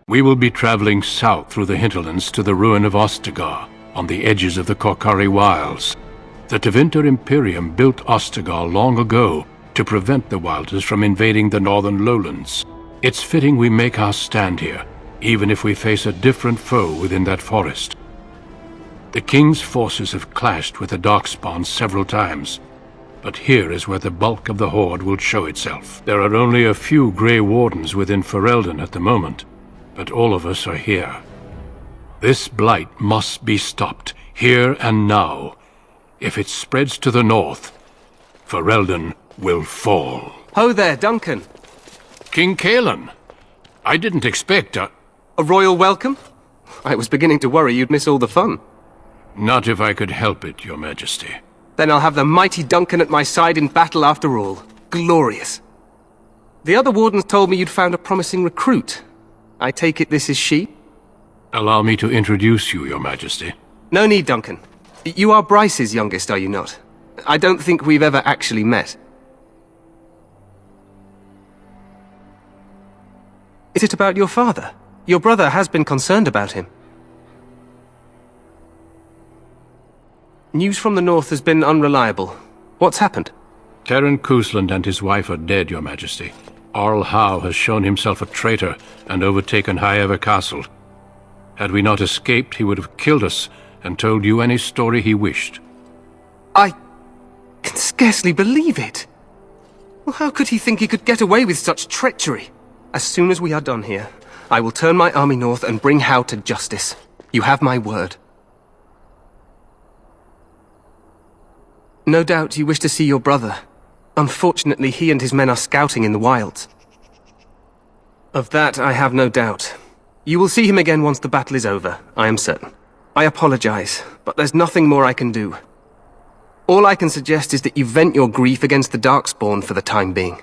We will be traveling south through the hinterlands to the ruin of Ostagar, on the edges of the Korcari Wilds. The Tevinter Imperium built Ostagar long ago to prevent the Wilders from invading the northern lowlands. It's fitting we make our stand here, even if we face a different foe within that forest. The King's forces have clashed with the Darkspawn several times, but here is where the bulk of the Horde will show itself. There are only a few Grey Wardens within Ferelden at the moment, but all of us are here. This blight must be stopped, here and now. If it spreads to the north, Ferelden will fall. Ho there, Duncan. King Cailan, I didn't expect a royal welcome? I was beginning to worry you'd miss all the fun. Not if I could help it, Your Majesty. Then I'll have the mighty Duncan at my side in battle after all. Glorious. The other wardens told me you'd found a promising recruit. I take it this is she? Allow me to introduce you, Your Majesty. No need, Duncan. You are Bryce's youngest, are you not? I don't think we've ever actually met. Is it about your father? Your brother has been concerned about him. News from the north has been unreliable. What's happened? Terran Cousland and his wife are dead, Your Majesty. Arl Howe has shown himself a traitor and overtaken High Ever Castle. Had we not escaped, he would have killed us and told you any story he wished. I can scarcely believe it. Well, how could he think he could get away with such treachery? As soon as we are done here, I will turn my army north and bring Howe to justice. You have my word. No doubt you wish to see your brother. Unfortunately, he and his men are scouting in the wilds. Of that, I have no doubt. You will see him again once the battle is over, I am certain. I apologize, but there's nothing more I can do. All I can suggest is that you vent your grief against the Darkspawn for the time being.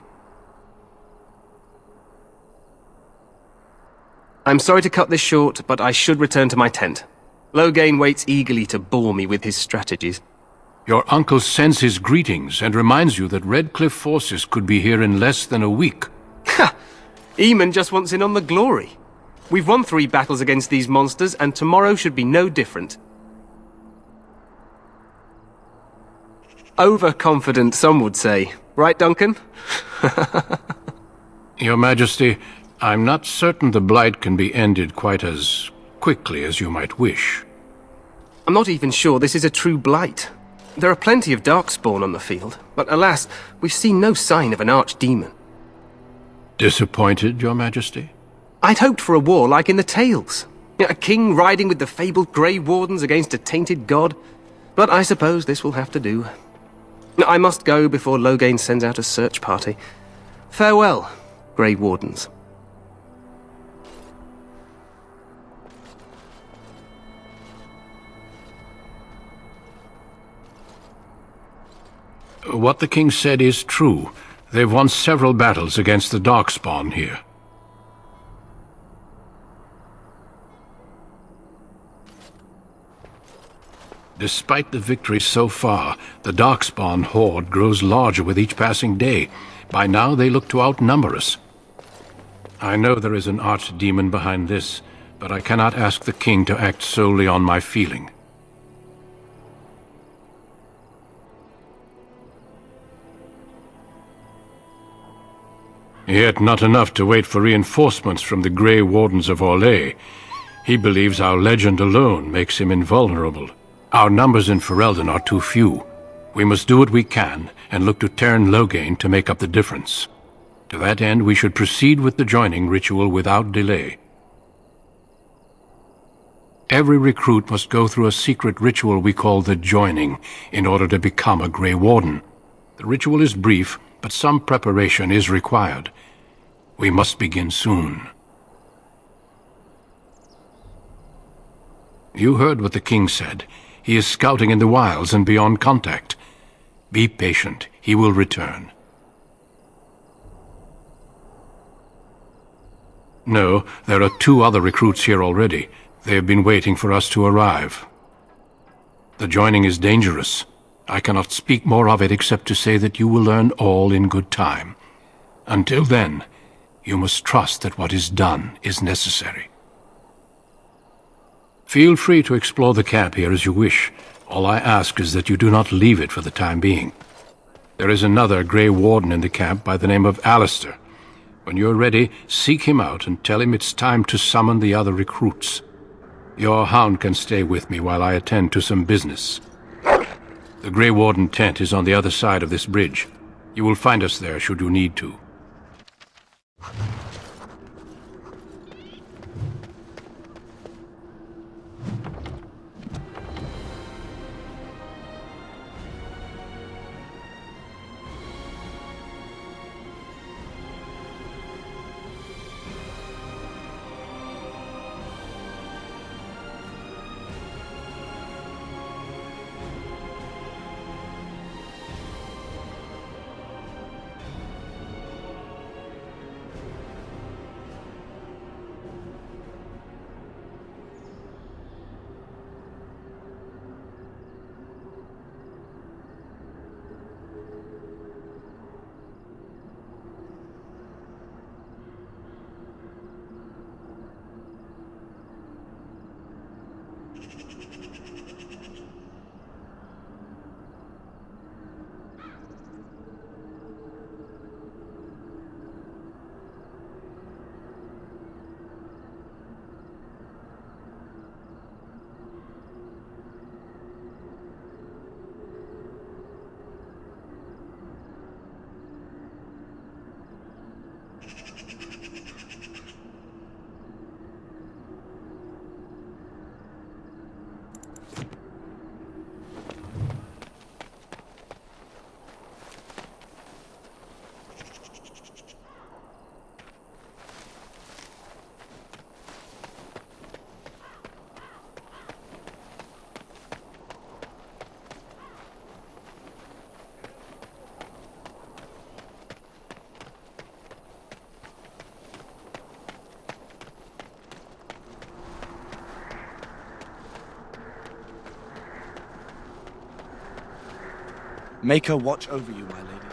I'm sorry to cut this short, but I should return to my tent. Loghain waits eagerly to bore me with his strategies. Your uncle sends his greetings and reminds you that Redcliffe forces could be here in less than a week. Ha! Eamon just wants in on the glory. We've won 3 battles against these monsters, and tomorrow should be no different. Overconfident, some would say. Right, Duncan? Your Majesty, I'm not certain the Blight can be ended quite as quickly as you might wish. I'm not even sure this is a true Blight. There are plenty of Darkspawn on the field, but alas, we've seen no sign of an archdemon. Disappointed, Your Majesty? I'd hoped for a war like in the Tales. A king riding with the fabled Grey Wardens against a tainted god. But I suppose this will have to do. I must go before Loghain sends out a search party. Farewell, Grey Wardens. What the king said is true. They've won several battles against the Darkspawn here. Despite the victory so far, the Darkspawn horde grows larger with each passing day. By now they look to outnumber us. I know there is an archdemon behind this, but I cannot ask the king to act solely on my feeling. Yet not enough to wait for reinforcements from the Grey Wardens of Orlais. He believes our legend alone makes him invulnerable. Our numbers in Ferelden are too few. We must do what we can, and look to Teyrn Loghain to make up the difference. To that end, we should proceed with the joining ritual without delay. Every recruit must go through a secret ritual we call the Joining, in order to become a Grey Warden. The ritual is brief, but some preparation is required. We must begin soon. You heard what the king said. He is scouting in the wilds and beyond contact. Be patient. He will return. No, there are 2 other recruits here already. They have been waiting for us to arrive. The joining is dangerous. I cannot speak more of it except to say that you will learn all in good time. Until then, you must trust that what is done is necessary. Feel free to explore the camp here as you wish. All I ask is that you do not leave it for the time being. There is another Grey Warden in the camp by the name of Alistair. When you're ready, seek him out and tell him it's time to summon the other recruits. Your hound can stay with me while I attend to some business. The Grey Warden tent is on the other side of this bridge. You will find us there should you need to. Make her watch over you, my lady.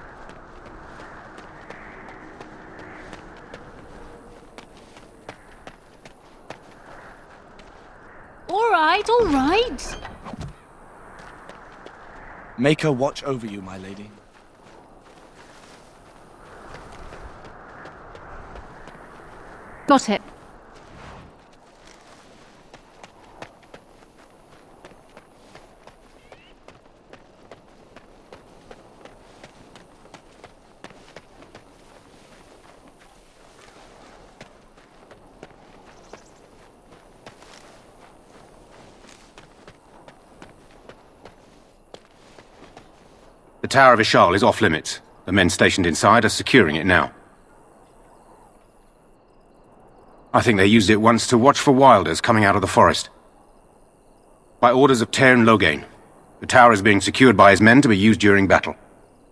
All right, all right. Make her watch over you, my lady. Got it. The Tower of Ishal is off limits. The men stationed inside are securing it now. I think they used it once to watch for wilders coming out of the forest. By orders of Tairn Loghain, the tower is being secured by his men to be used during battle.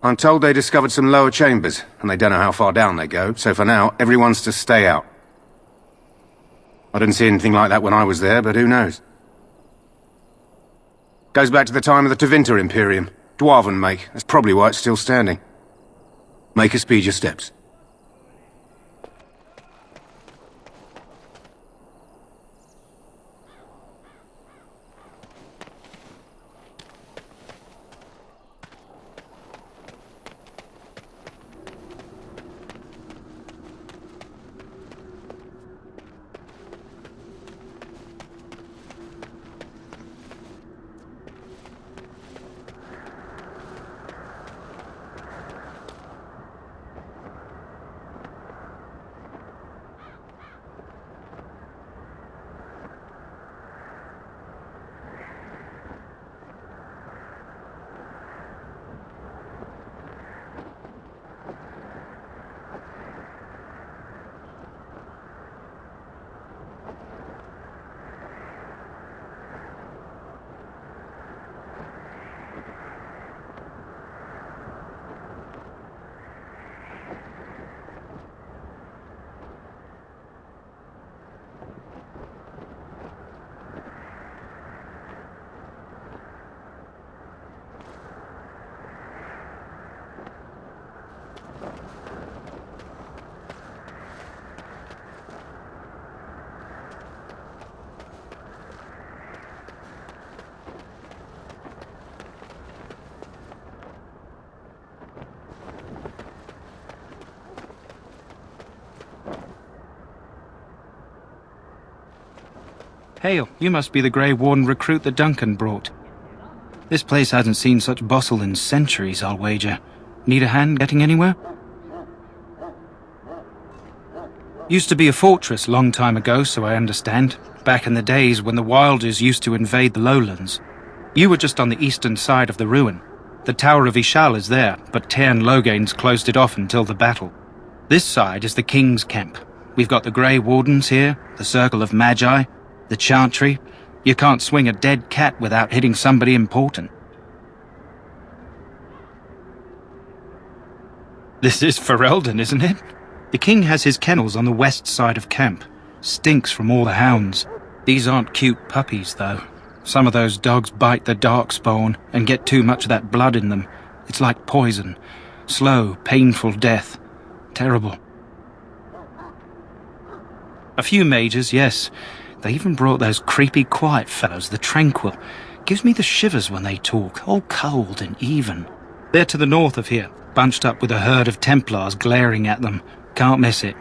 I'm told they discovered some lower chambers, and they don't know how far down they go, so for now, everyone's to stay out. I didn't see anything like that when I was there, but who knows? Goes back to the time of the Tevinter Imperium. Dwarven make. That's probably why it's still standing. Make her speed your steps. Hail, you must be the Grey Warden recruit that Duncan brought. This place hasn't seen such bustle in centuries, I'll wager. Need a hand getting anywhere? Used to be a fortress long time ago, so I understand. Back in the days when the Wilders used to invade the lowlands. You were just on the eastern side of the ruin. The Tower of Ishal is there, but Tairn Logain's closed it off until the battle. This side is the King's camp. We've got the Grey Wardens here, the Circle of Magi, the Chantry. You can't swing a dead cat without hitting somebody important. This is Ferelden, isn't it? The King has his kennels on the west side of camp. Stinks from all the hounds. These aren't cute puppies, though. Some of those dogs bite the Darkspawn and get too much of that blood in them. It's like poison. Slow, painful death. Terrible. A few mages, yes. They even brought those creepy quiet fellows, the Tranquil. Gives me the shivers when they talk, all cold and even. They're to the north of here, bunched up with a herd of Templars glaring at them. Can't miss it.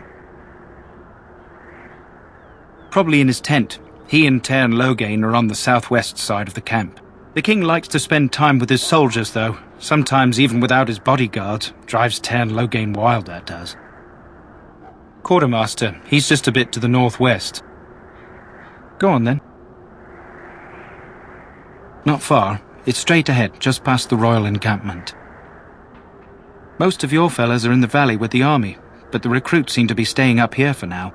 Probably in his tent. He and Tairn Logain are on the southwest side of the camp. The King likes to spend time with his soldiers, though. Sometimes even without his bodyguards. Drives Tairn Logain wild, that does. Quartermaster, he's just a bit to the northwest. Go on, then. Not far. It's straight ahead, just past the royal encampment. Most of your fellas are in the valley with the army, but the recruits seem to be staying up here for now.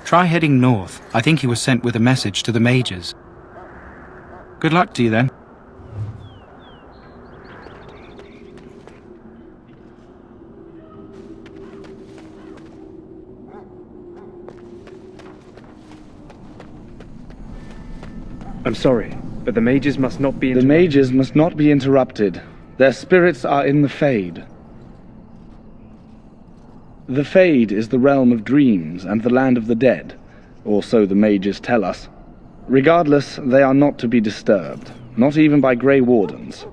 Try heading north. I think he was sent with a message to the mages. Good luck to you, then. I'm sorry, but the mages must not be The mages must not be interrupted. Their spirits are in the Fade. The Fade is the realm of dreams and the land of the dead, or so the mages tell us. Regardless, they are not to be disturbed, not even by Grey Wardens.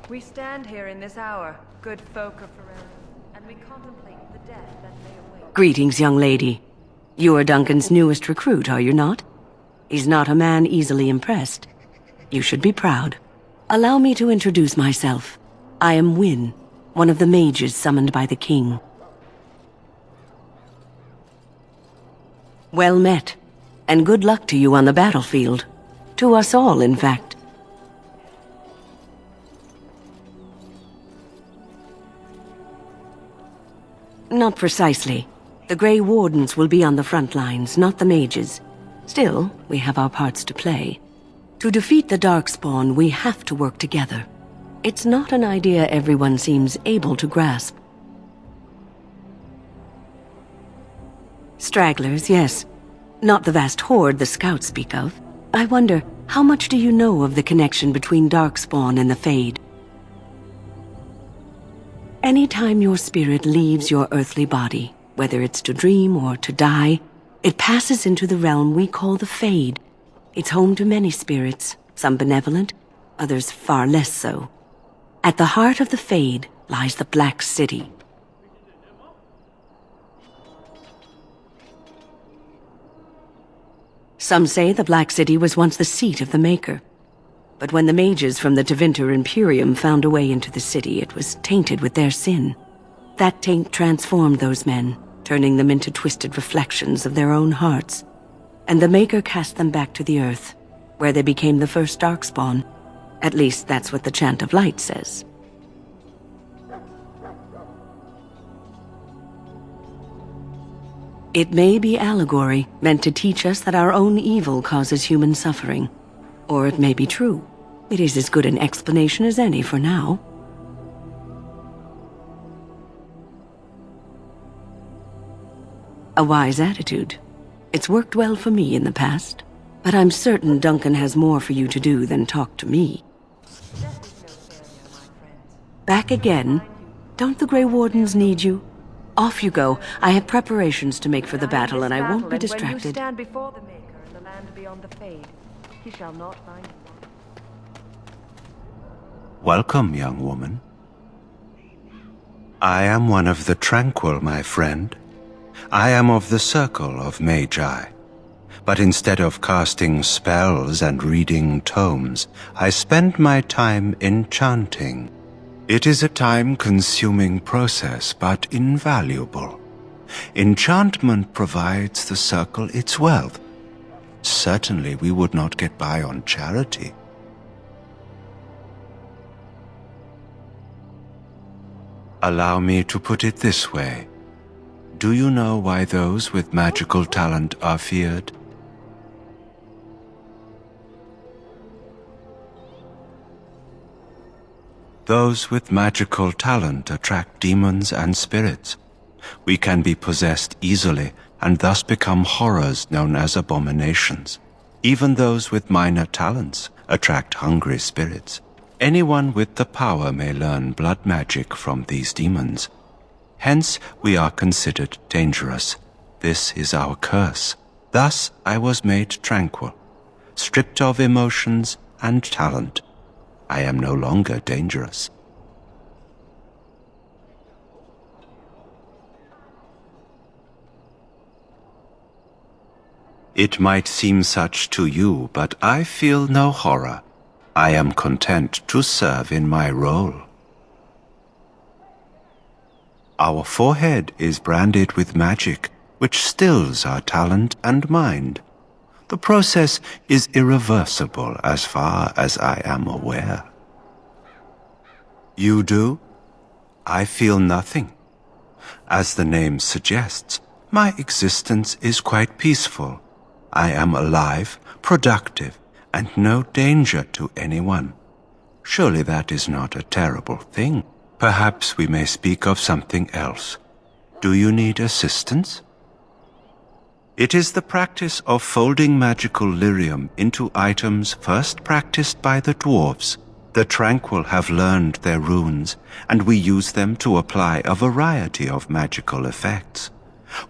We stand here in this hour, good folk of Ferelden, and we contemplate the death that may await. Greetings, young lady. You are Duncan's newest recruit, are you not? He's not a man easily impressed. You should be proud. Allow me to introduce myself. I am Wynne, one of the mages summoned by the King. Well met, and good luck to you on the battlefield. To us all, in fact. Not precisely. The Grey Wardens will be on the front lines, not the mages. Still, we have our parts to play. To defeat the Darkspawn, we have to work together. It's not an idea everyone seems able to grasp. Stragglers, yes. Not the vast horde the scouts speak of. I wonder, how much do you know of the connection between Darkspawn and the Fade? Anytime your spirit leaves your earthly body, whether it's to dream or to die, it passes into the realm we call the Fade. It's home to many spirits, some benevolent, others far less so. At the heart of the Fade lies the Black City. Some say the Black City was once the seat of the Maker. But when the mages from the Tevinter Imperium found a way into the city, it was tainted with their sin. That taint transformed those men, turning them into twisted reflections of their own hearts. And the Maker cast them back to the earth, where they became the first Darkspawn. At least that's what the Chant of Light says. It may be allegory, meant to teach us that our own evil causes human suffering. Or it may be true. It is as good an explanation as any for now. A wise attitude. It's worked well for me in the past, but I'm certain Duncan has more for you to do than talk to me. Back again? Don't the Grey Wardens need you? Off you go. I have preparations to make for the battle, and I won't be distracted. When you stand before the Maker in the land beyond the Fade, he shall not find you. Welcome, young woman. I am one of the Tranquil, my friend. I am of the Circle of Magi. But instead of casting spells and reading tomes, I spend my time enchanting. It is a time-consuming process, but invaluable. Enchantment provides the Circle its wealth. Certainly we would not get by on charity. Allow me to put it this way. Do you know why those with magical talent are feared? Those with magical talent attract demons and spirits. We can be possessed easily and thus become horrors known as abominations. Even those with minor talents attract hungry spirits. Anyone with the power may learn blood magic from these demons. Hence, we are considered dangerous. This is our curse. Thus, I was made tranquil, stripped of emotions and talent. I am no longer dangerous. It might seem such to you, but I feel no horror. I am content to serve in my role. Our forehead is branded with magic, which stills our talent and mind. The process is irreversible as far as I am aware. You do? I feel nothing. As the name suggests, my existence is quite peaceful. I am alive, productive, and no danger to anyone. Surely that is not a terrible thing. Perhaps we may speak of something else. Do you need assistance? It is the practice of folding magical lyrium into items first practiced by the dwarves. The Tranquil have learned their runes, and we use them to apply a variety of magical effects.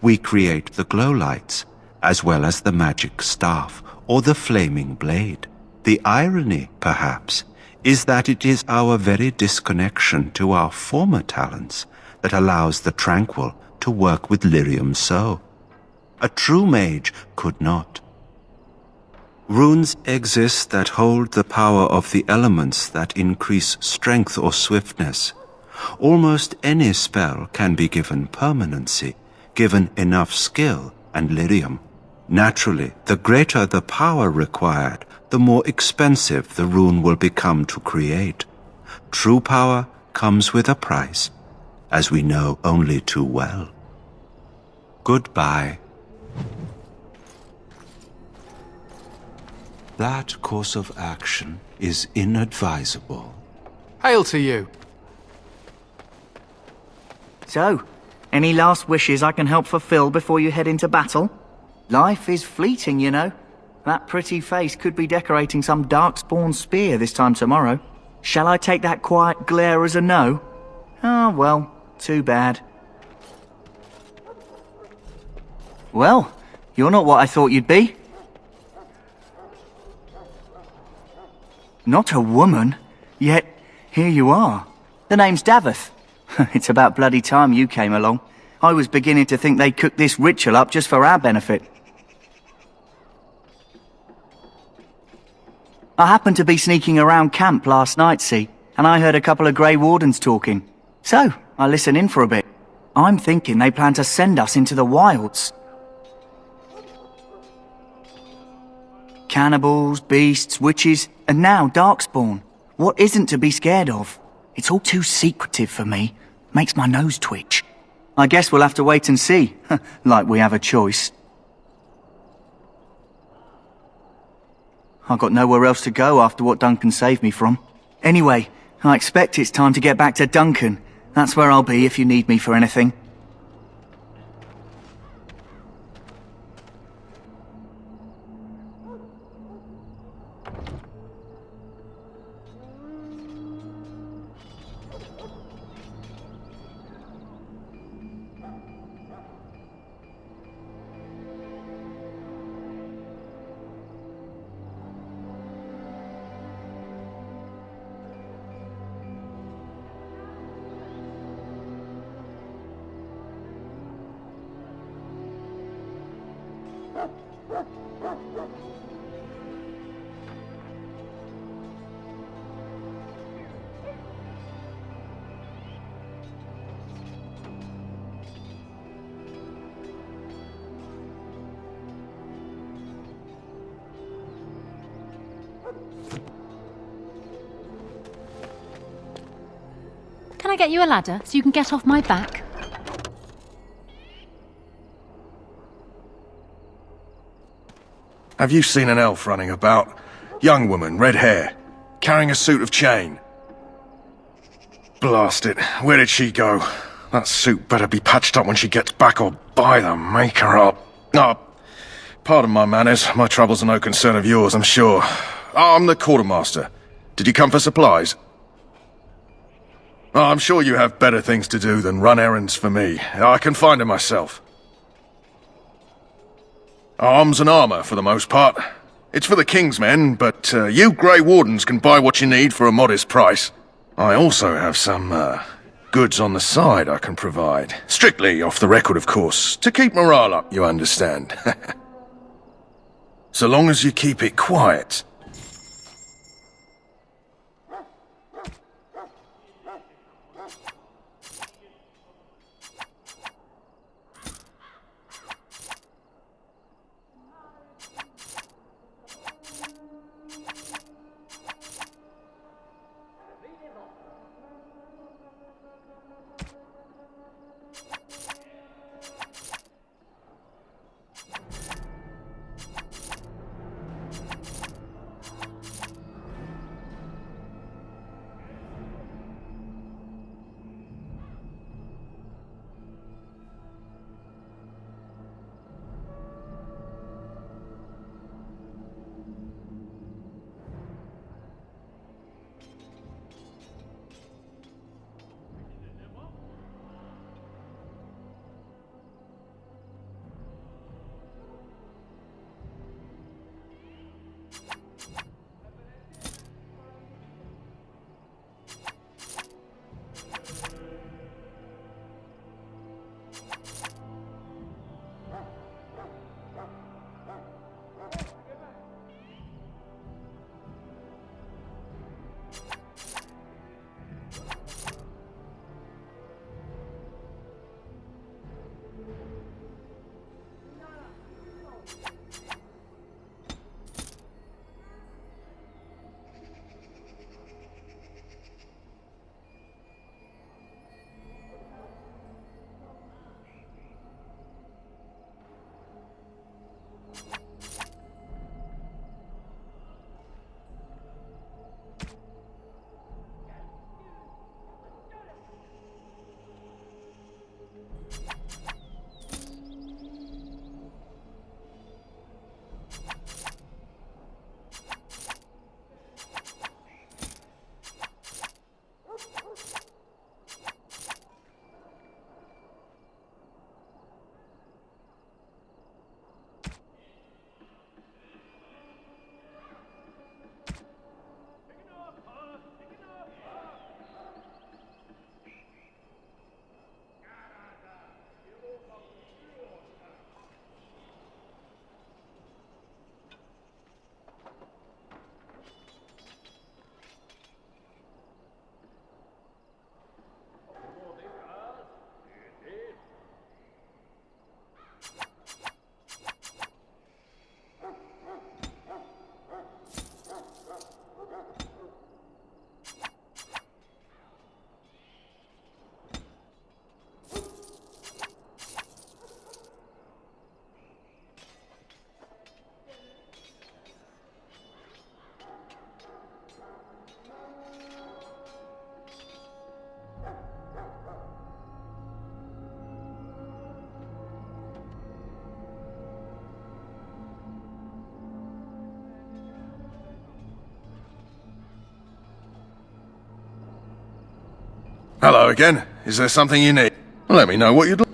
We create the glow lights, as well as the magic staff or the flaming blade. The irony, perhaps, is that it is our very disconnection to our former talents that allows the Tranquil to work with lyrium so. A true mage could not. Runes exist that hold the power of the elements that increase strength or swiftness. Almost any spell can be given permanency, given enough skill and lyrium. Naturally, the greater the power required, the more expensive the rune will become to create. True power comes with a price, as we know only too well. Goodbye. That course of action is inadvisable. Hail to you. So, any last wishes I can help fulfill before you head into battle? Life is fleeting, you know. That pretty face could be decorating some darkspawn spear this time tomorrow. Shall I take that quiet glare as a no? Ah, well, too bad. Well, you're not what I thought you'd be. Not a woman, yet here you are. The name's Daveth. It's about bloody time you came along. I was beginning to think they cooked this ritual up just for our benefit. I happened to be sneaking around camp last night, see, and I heard a couple of Grey Wardens talking. So, I listened in for a bit. I'm thinking they plan to send us into the wilds. Cannibals, beasts, witches, and now Darkspawn. What isn't to be scared of? It's all too secretive for me. Makes my nose twitch. I guess we'll have to wait and see, like we have a choice. I've got nowhere else to go after what Duncan saved me from. Anyway, I expect it's time to get back to Duncan. That's where I'll be if you need me for anything. get you a ladder so you can get off my back? Have you seen an elf running about? Young woman, red hair, carrying a suit of chain. Blast it, where did she go? That suit better be patched up when she gets back, or by the maker up. Oh, pardon my manners, my troubles are no concern of yours, I'm sure. I'm the quartermaster. Did you come for supplies? Oh, I'm sure you have better things to do than run errands for me. I can find them myself. Arms and armor, for the most part. It's for the King's men, but you Grey Wardens can buy what you need for a modest price. I also have some, goods on the side I can provide. Strictly off the record, of course. To keep morale up, you understand. So long as you keep it quiet. Hello again. Is there something you need? Let me know what you'd like.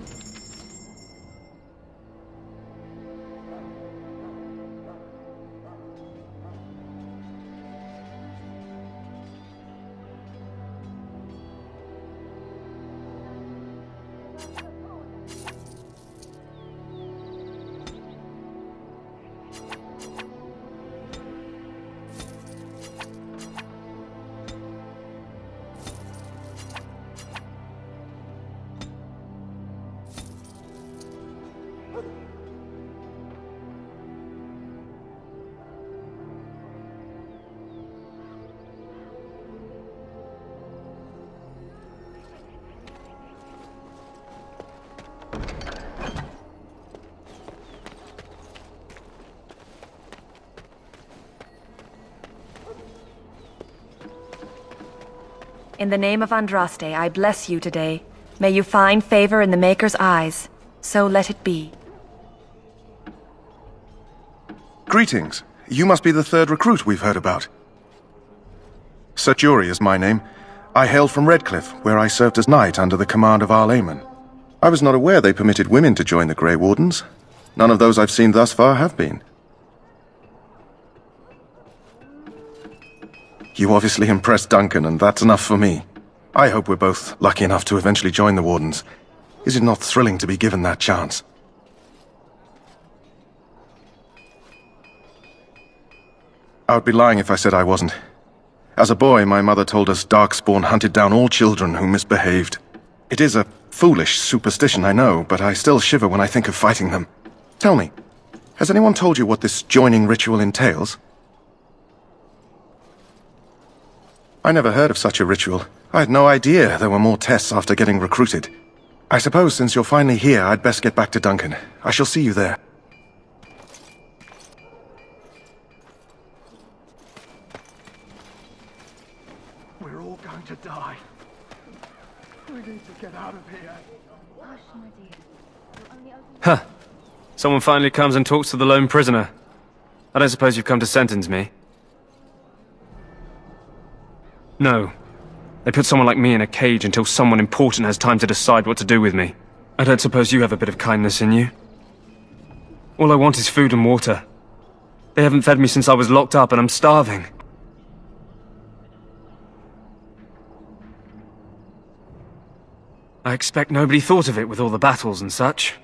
In the name of Andraste, I bless you today. May you find favor in the Maker's eyes. So let it be. Greetings. You must be the third recruit we've heard about. Sir Jury is my name. I hail from Redcliffe, where I served as knight under the command of Arl Eamon. I was not aware they permitted women to join the Grey Wardens. None of those I've seen thus far have been. You obviously impressed Duncan, and that's enough for me. I hope we're both lucky enough to eventually join the Wardens. Is it not thrilling to be given that chance? I would be lying if I said I wasn't. As a boy, my mother told us Darkspawn hunted down all children who misbehaved. It is a foolish superstition, I know, but I still shiver when I think of fighting them. Tell me, has anyone told you what this joining ritual entails? I never heard of such a ritual. I had no idea there were more tests after getting recruited. I suppose since you're finally here, I'd best get back to Duncan. I shall see you there. We're all going to die. We need to get out of here. Huh. Someone finally comes and talks to the lone prisoner. I don't suppose you've come to sentence me? No. They put someone like me in a cage until someone important has time to decide what to do with me. I don't suppose you have a bit of kindness in you? All I want is food and water. They haven't fed me since I was locked up and I'm starving. I expect nobody thought of it with all the battles and such.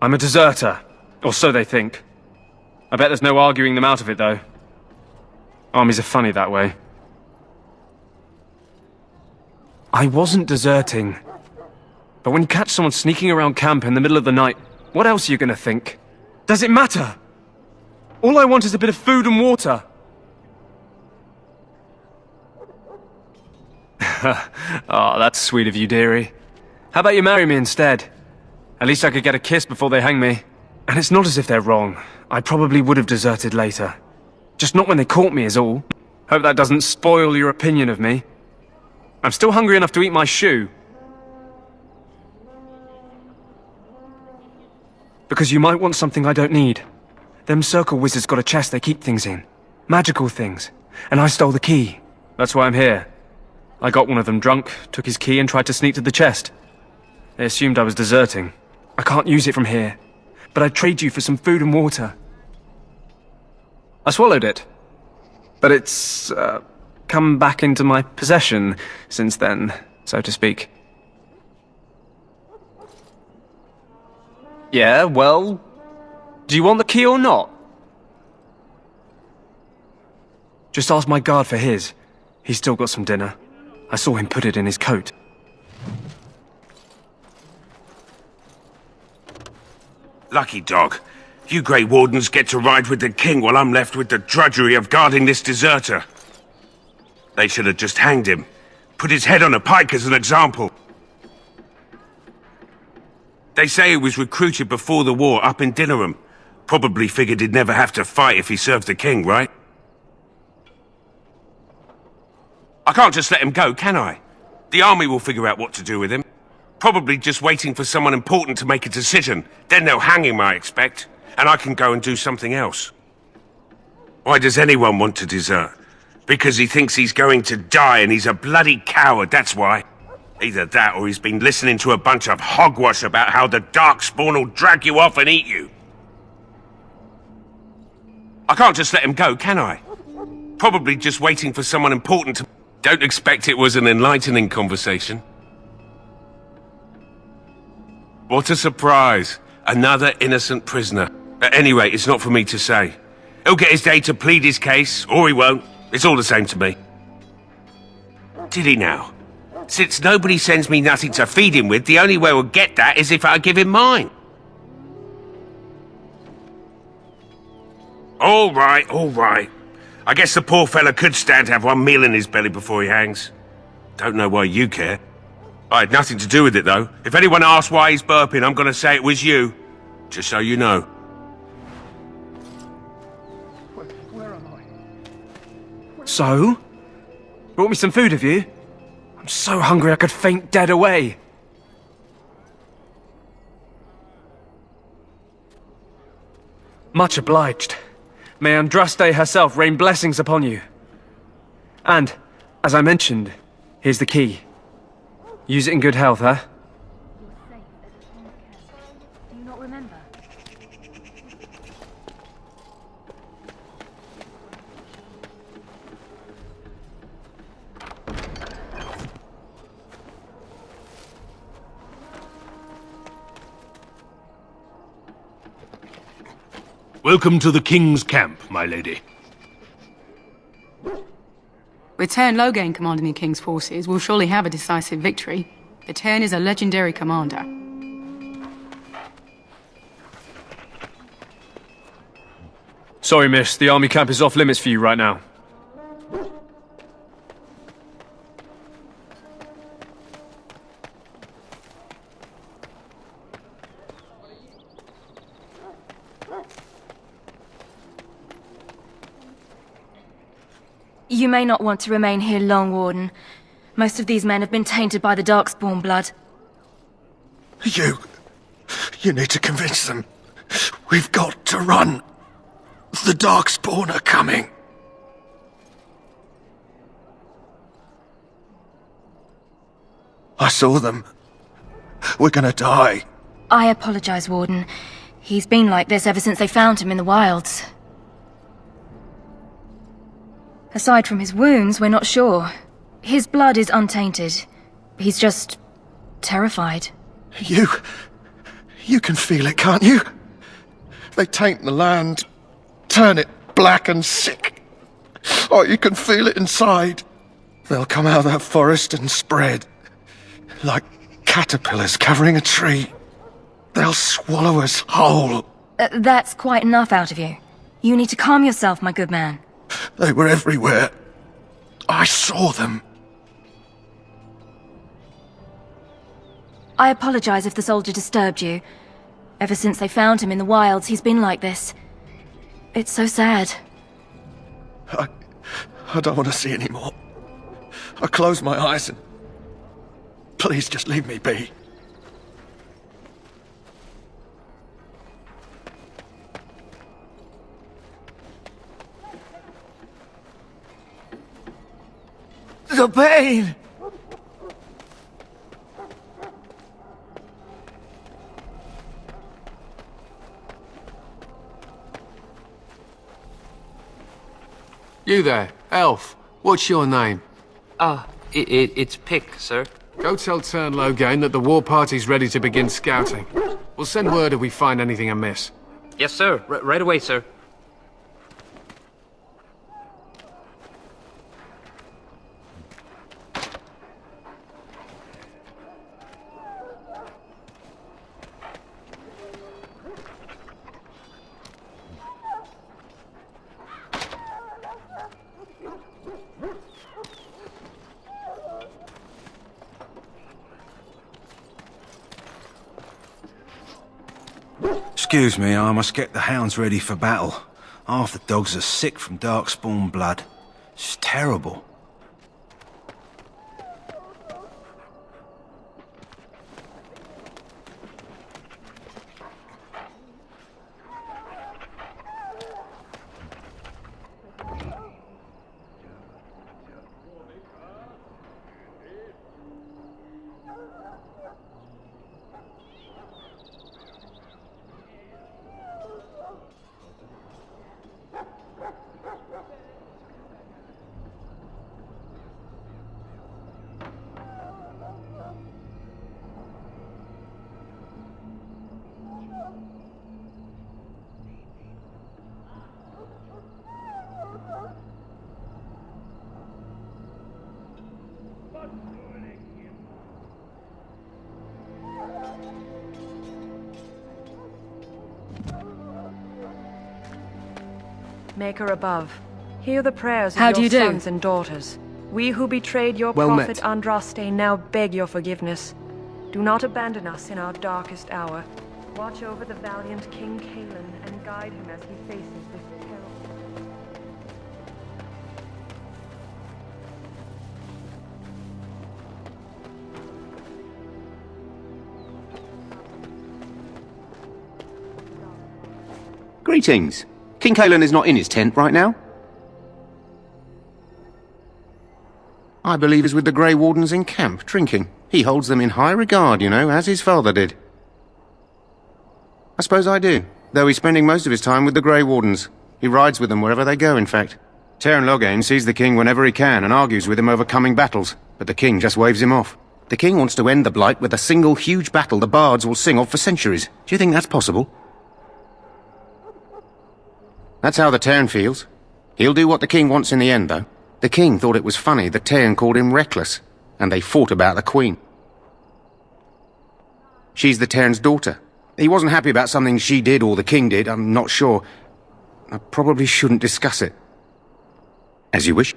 I'm a deserter, or so they think. I bet there's no arguing them out of it, though. Armies are funny that way. I wasn't deserting. But when you catch someone sneaking around camp in the middle of the night, what else are you gonna think? Does it matter? All I want is a bit of food and water. Oh, that's sweet of you, dearie. How about you marry me instead? At least I could get a kiss before they hang me. And it's not as if they're wrong. I probably would have deserted later. Just not when they caught me is all. Hope that doesn't spoil your opinion of me. I'm still hungry enough to eat my shoe. Because you might want something I don't need. Them circle wizards got a chest they keep things in. Magical things. And I stole the key. That's why I'm here. I got one of them drunk, took his key and tried to sneak to the chest. They assumed I was deserting. I can't use it from here. But I'd trade you for some food and water. I swallowed it. But it's, come back into my possession since then, so to speak. Yeah, well, do you want the key or not? Just ask my guard for his. He's still got some dinner. I saw him put it in his coat. Lucky dog. You Grey Wardens get to ride with the king while I'm left with the drudgery of guarding this deserter. They should have just hanged him. Put his head on a pike as an example. They say he was recruited before the war up in Dinnerham. Probably figured he'd never have to fight if he served the king, right? I can't just let him go, can I? The army will figure out what to do with him. Probably just waiting for someone important to make a decision. Then they'll hang him, I expect. And I can go and do something else. Why does anyone want to desert? Because he thinks he's going to die and he's a bloody coward, that's why. Either that or he's been listening to a bunch of hogwash about how the Darkspawn will drag you off and eat you. I can't just let him go, can I? Probably just waiting for someone important to... Don't expect it was an enlightening conversation. What a surprise. Another innocent prisoner. Anyway, it's not for me to say. He'll get his day to plead his case, or he won't. It's all the same to me. Did he now? Since nobody sends me nothing to feed him with, the only way we'll get that is if I give him mine. All right, all right. I guess the poor fella could stand to have one meal in his belly before he hangs. Don't know why you care. I had nothing to do with it, though. If anyone asks why he's burping, I'm gonna say it was you. Just so you know. Where am I? So? Brought me some food, have you? I'm so hungry I could faint dead away. Much obliged. May Andraste herself rain blessings upon you. And, as I mentioned, here's the key. Use it in good health, huh? Do you not remember? Welcome to the King's camp, my lady. With Tern Loghain commanding the King's forces, we'll surely have a decisive victory. The Tern is a legendary commander. Sorry, miss. The army camp is off limits for you right now. You may not want to remain here long, Warden. Most of these men have been tainted by the Darkspawn blood. You need to convince them. We've got to run. The Darkspawn are coming. I saw them. We're gonna die. I apologize, Warden. He's been like this ever since they found him in the wilds. Aside from his wounds, we're not sure. His blood is untainted. He's just terrified. You can feel it, can't you? They taint the land, turn it black and sick. Oh, you can feel it inside. They'll come out of that forest and spread. Like caterpillars covering a tree. They'll swallow us whole. That's quite enough out of you. You need to calm yourself, my good man. They were everywhere. I saw them. I apologize if the soldier disturbed you. Ever since they found him in the wilds, he's been like this. It's so sad. I don't want to see any more. I close my eyes and... Please just leave me be. The pain! You there, elf. What's your name? It's Pick, sir. Go tell Tern Loghain that the war party's ready to begin scouting. We'll send word if we find anything amiss. Yes, sir. Right away, sir. Excuse me, I must get the hounds ready for battle. Half the dogs are sick from Darkspawn blood. It's terrible. Maker above, hear the prayers How of do your you do? sons and daughters. We who betrayed your Well prophet met. Andraste now beg your forgiveness. Do not abandon us in our darkest hour. Watch over the valiant King Cailan and guide him as he faces this terrible... Greetings. King Kalen is not in his tent right now? I believe he's with the Grey Wardens in camp, drinking. He holds them in high regard, you know, as his father did. I suppose I do, though he's spending most of his time with the Grey Wardens. He rides with them wherever they go, in fact. Teyrn Loghain sees the king whenever he can and argues with him over coming battles, but the king just waves him off. The king wants to end the Blight with a single huge battle the bards will sing of for centuries. Do you think that's possible? That's how the Teyrn feels. He'll do what the king wants in the end, though. The king thought it was funny that Teyrn called him reckless, and they fought about the queen. She's the Teyrn's daughter. He wasn't happy about something she did or the king did, I'm not sure. I probably shouldn't discuss it. As you wish.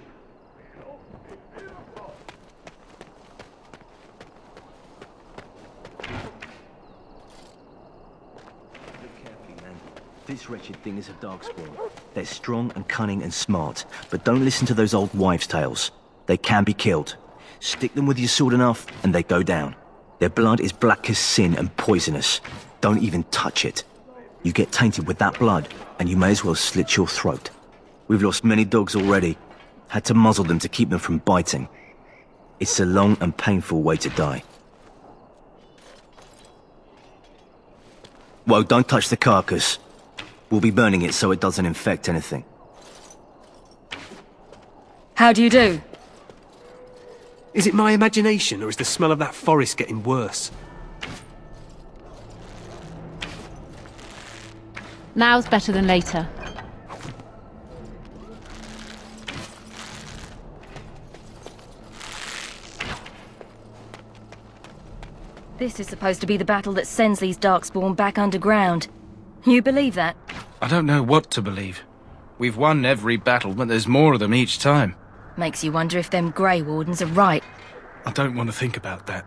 This wretched thing is a darkspawn. They're strong and cunning and smart, but don't listen to those old wives' tales. They can be killed. Stick them with your sword enough, and they go down. Their blood is black as sin and poisonous. Don't even touch it. You get tainted with that blood, and you may as well slit your throat. We've lost many dogs already. Had to muzzle them to keep them from biting. It's a long and painful way to die. Whoa, don't touch the carcass. We'll be burning it so it doesn't infect anything. How do you do? Is it my imagination, or is the smell of that forest getting worse? Now's better than later. This is supposed to be the battle that sends these Darkspawn back underground. You believe that? I don't know what to believe. We've won every battle, but there's more of them each time. Makes you wonder if them Grey Wardens are right. I don't want to think about that.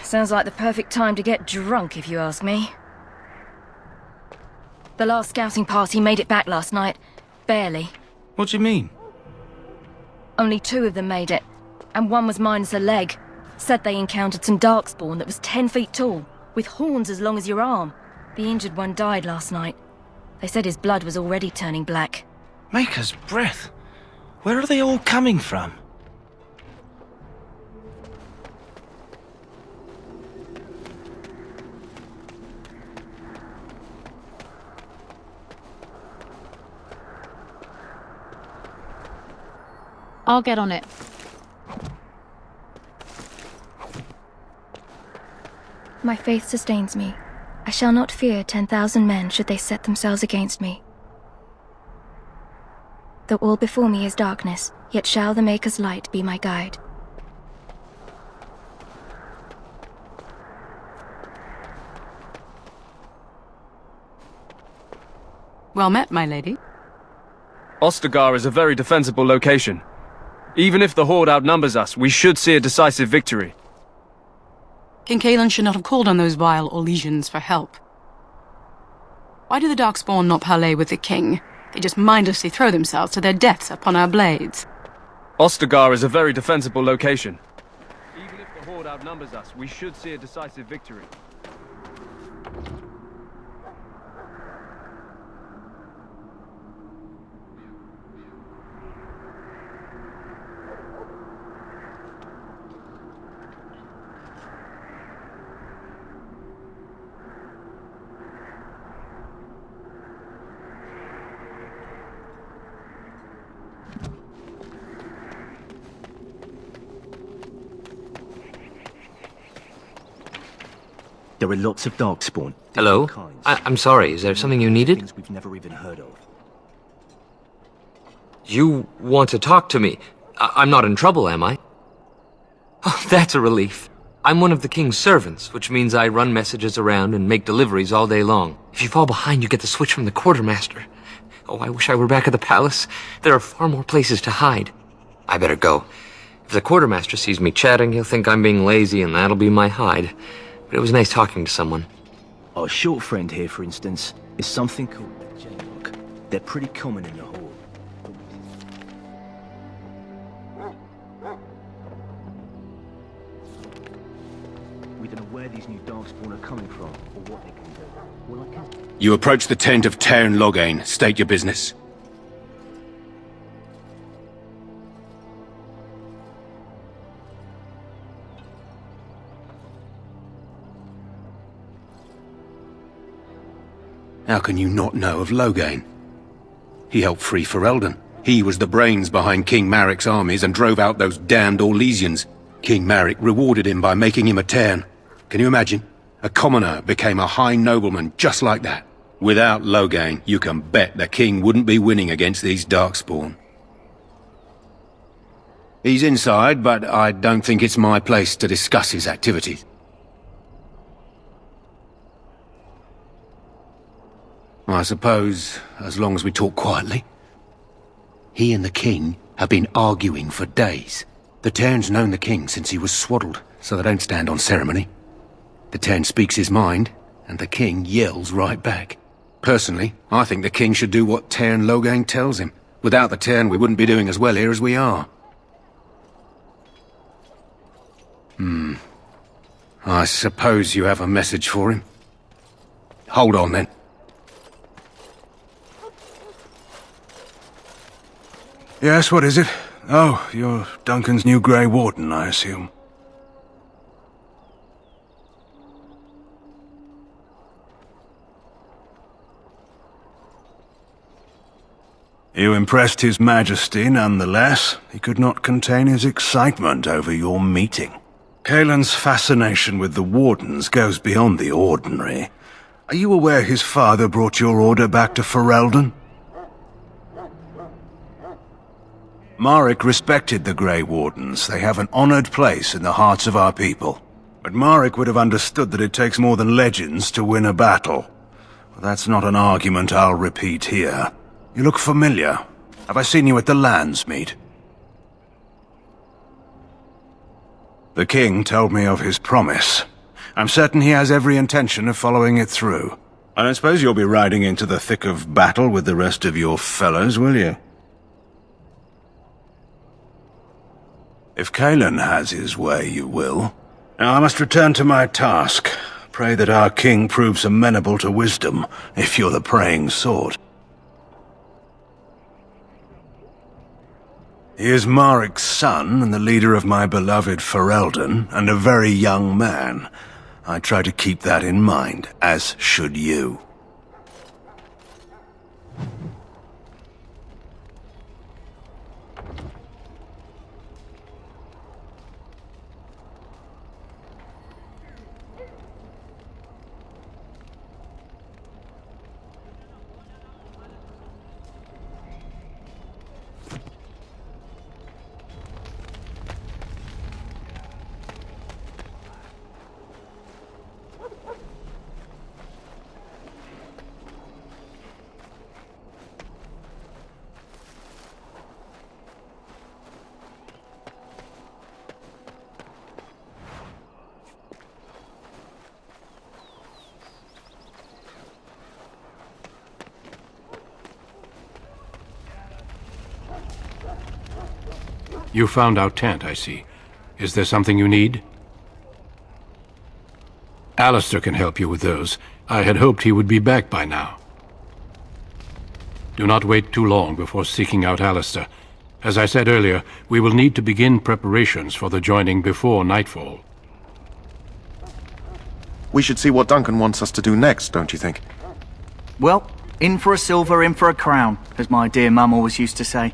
Sounds like the perfect time to get drunk, if you ask me. The last scouting party made it back last night. Barely. What do you mean? Only 2 of them made it, and one was minus a leg. Said they encountered some Darkspawn that was 10 feet tall, with horns as long as your arm. The injured one died last night. They said his blood was already turning black. Maker's breath. Where are they all coming from? I'll get on it. My faith sustains me. I shall not fear 10,000 men should they set themselves against me. Though all before me is darkness, yet shall the Maker's light be my guide. Well met, my lady. Ostagar is a very defensible location. Even if the Horde outnumbers us, we should see a decisive victory. King Kalen should not have called on those vile Orlesians for help. Why do the Darkspawn not parley with the king? They just mindlessly throw themselves to their deaths upon our blades. Ostagar is a very defensible location. Even if the Horde outnumbers us, we should see a decisive victory. There are lots of Darkspawn. Hello? I'm sorry, is there something you needed? Things we've never even heard of. You want to talk to me? I'm not in trouble, am I? Oh, that's a relief. I'm one of the king's servants, which means I run messages around and make deliveries all day long. If you fall behind, you get the switch from the quartermaster. Oh, I wish I were back at the palace. There are far more places to hide. I better go. If the quartermaster sees me chatting, he'll think I'm being lazy, and that'll be my hide. But it was nice talking to someone. Our short friend here, for instance, is something called a J-Lock. They're pretty common in the Horde. We don't know where where these new Darkspawn are coming from, or what they can do. Well, I can... You approach the tent of Tairn Loghain. State your business. How can you not know of Loghain? He helped free Ferelden. He was the brains behind King Maric's armies and drove out those damned Orlesians. King Maric rewarded him by making him a Tairn. Can you imagine? A commoner became a high nobleman just like that. Without Loghain, you can bet the king wouldn't be winning against these Darkspawn. He's inside, but I don't think it's my place to discuss his activities. I suppose, as long as we talk quietly. He and the king have been arguing for days. The Tairn's known the king since he was swaddled, so they don't stand on ceremony. The Tairn speaks his mind, and the king yells right back. Personally, I think the king should do what Tairn Loghain tells him. Without the Tairn, we wouldn't be doing as well here as we are. I suppose you have a message for him. Hold on, then. Yes, what is it? Oh, you're Duncan's new Grey Warden, I assume. You impressed His Majesty nonetheless. He could not contain his excitement over your meeting. Cailan's fascination with the Wardens goes beyond the ordinary. Are you aware his father brought your order back to Ferelden? Maric respected the Grey Wardens. They have an honored place in the hearts of our people. But Maric would have understood that it takes more than legends to win a battle. Well, that's not an argument I'll repeat here. You look familiar. Have I seen you at the Landsmeet? The king told me of his promise. I'm certain he has every intention of following it through. I don't suppose you'll be riding into the thick of battle with the rest of your fellows, will you? If Cailan has his way, you will. Now I must return to my task. Pray that our king proves amenable to wisdom, if you're the praying sort. He is Maric's son, and the leader of my beloved Ferelden, and a very young man. I try to keep that in mind, as should you. You found our tent, I see. Is there something you need? Alistair can help you with those. I had hoped he would be back by now. Do not wait too long before seeking out Alistair. As I said earlier, we will need to begin preparations for the joining before nightfall. We should see what Duncan wants us to do next, don't you think? Well, in for a silver, in for a crown, as my dear mum always used to say.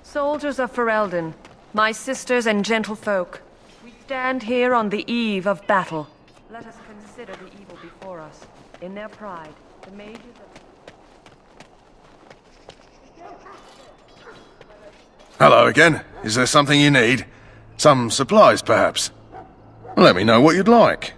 Soldiers of Ferelden, my sisters and gentlefolk, we stand here on the eve of battle. Let us consider the evil before us. In their pride, the mages of... Hello again. Is there something you need? Some supplies, perhaps? Let me know what you'd like.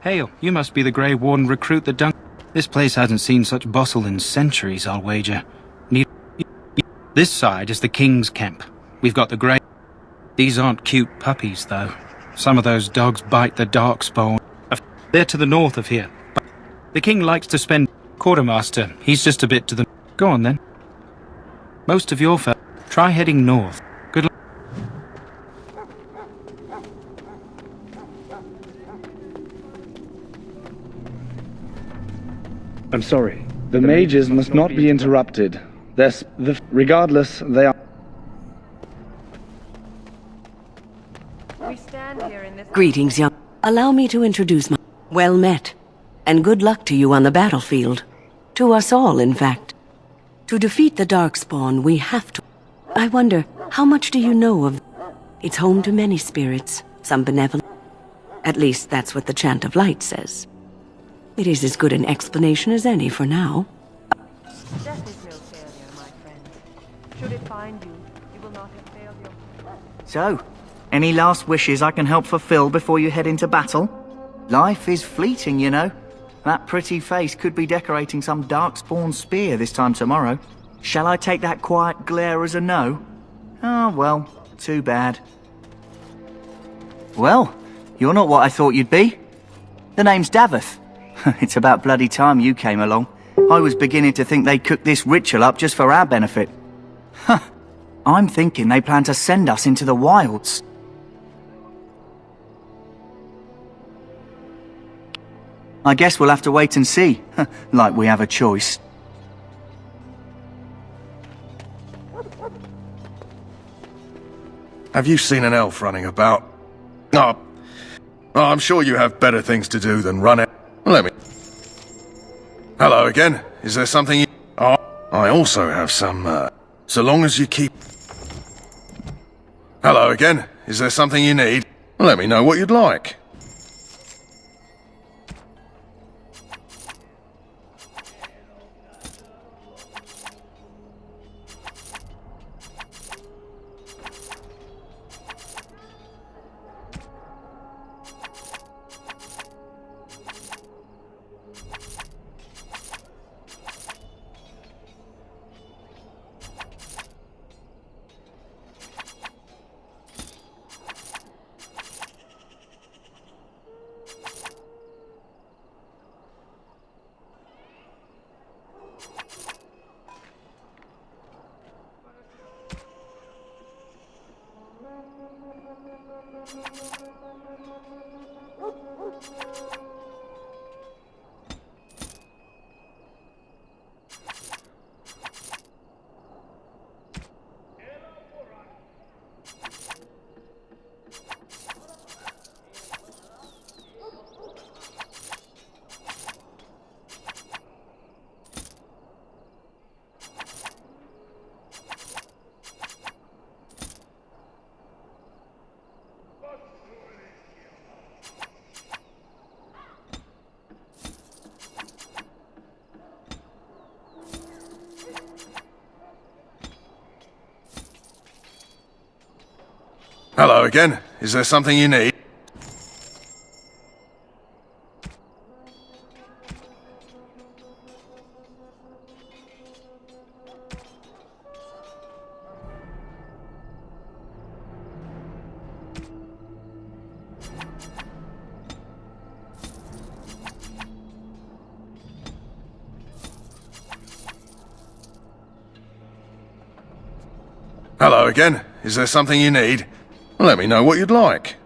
Hail, you must be the Grey Warden recruit that done. This place hasn't seen such bustle in centuries, I'll wager. This side is the King's camp. We've got the Grey... These aren't cute puppies, though. Some of those dogs bite the Darkspawn. They're to the north of here. But the King likes to spend... Quartermaster, he's just a bit to the... Go on, then. Most of your try heading north. Good luck. I'm sorry. The mages must not be interrupted. Regardless, they are... We stand here in this... Greetings, young. Allow me to introduce my... Well met. And good luck to you on the battlefield. To us all, in fact. To defeat the Darkspawn, we have to... I wonder, how much do you know of... It's home to many spirits, some benevolent. At least that's what the Chant of Light says. It is as good an explanation as any for now. Death is no failure, my friend. Should it find you, you will not have failed your... So, any last wishes I can help fulfill before you head into battle? Life is fleeting, you know. That pretty face could be decorating some Darkspawn spear this time tomorrow. Shall I take that quiet glare as a no? Oh, well, too bad. Well, you're not what I thought you'd be. The name's Daveth. It's about bloody time you came along. I was beginning to think they cooked this ritual up just for our benefit. Huh. I'm thinking they plan to send us into the wilds. I guess we'll have to wait and see, like we have a choice. Have you seen an elf running about? Oh, I'm sure you have better things to do than run it. Let me... Hello again. Is there something you... Oh, I also have some, so long as you keep... Hello again. Is there something you need? Let me know what you'd like. Hello again. Is there something you need? Hello again. Is there something you need? Let me know what you'd like.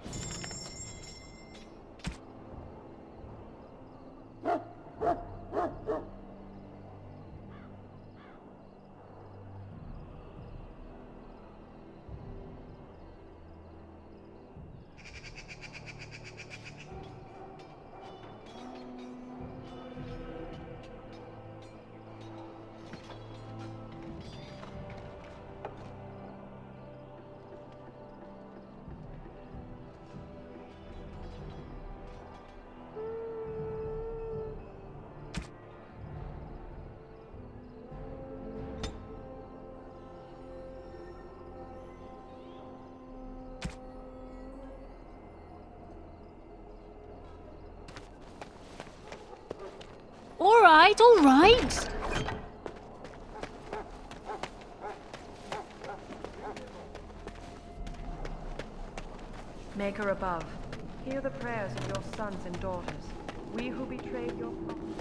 right, all right. Maker above, hear the prayers of your sons and daughters. We who betrayed your promise.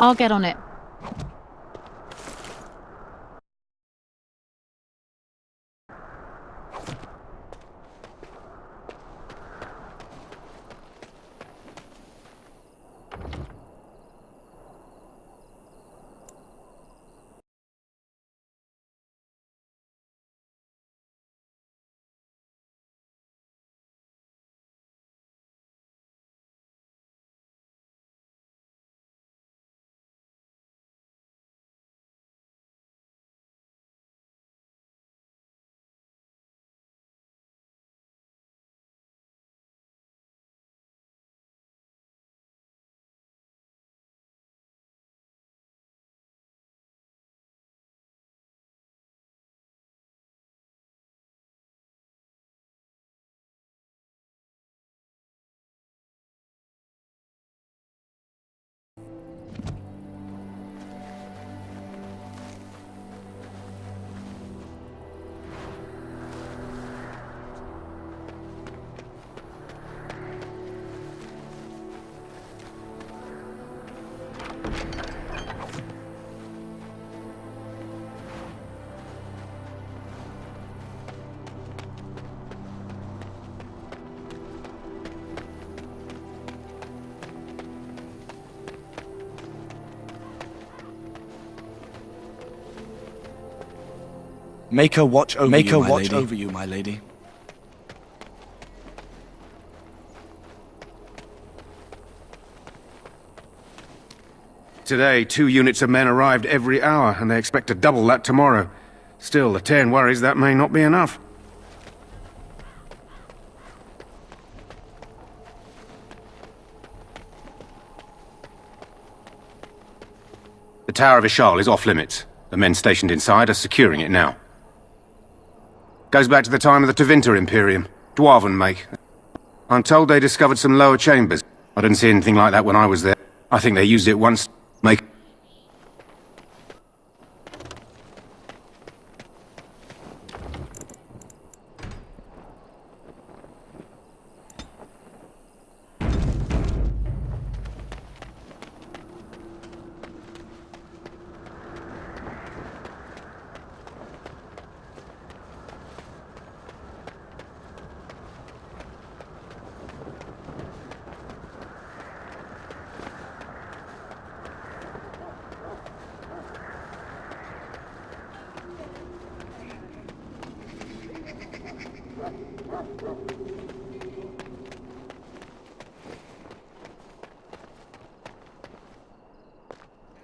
I'll get on it. Maker watch over you, my lady. Today, 2 units of men arrived every hour, and they expect to double that tomorrow. Still, the Terran worries that may not be enough. The Tower of Ishal is off-limits. The men stationed inside are securing it now. Goes back to the time of the Tevinter Imperium. Dwarven make. I'm told they discovered some lower chambers. I didn't see anything like that when I was there. I think they used it once. Make.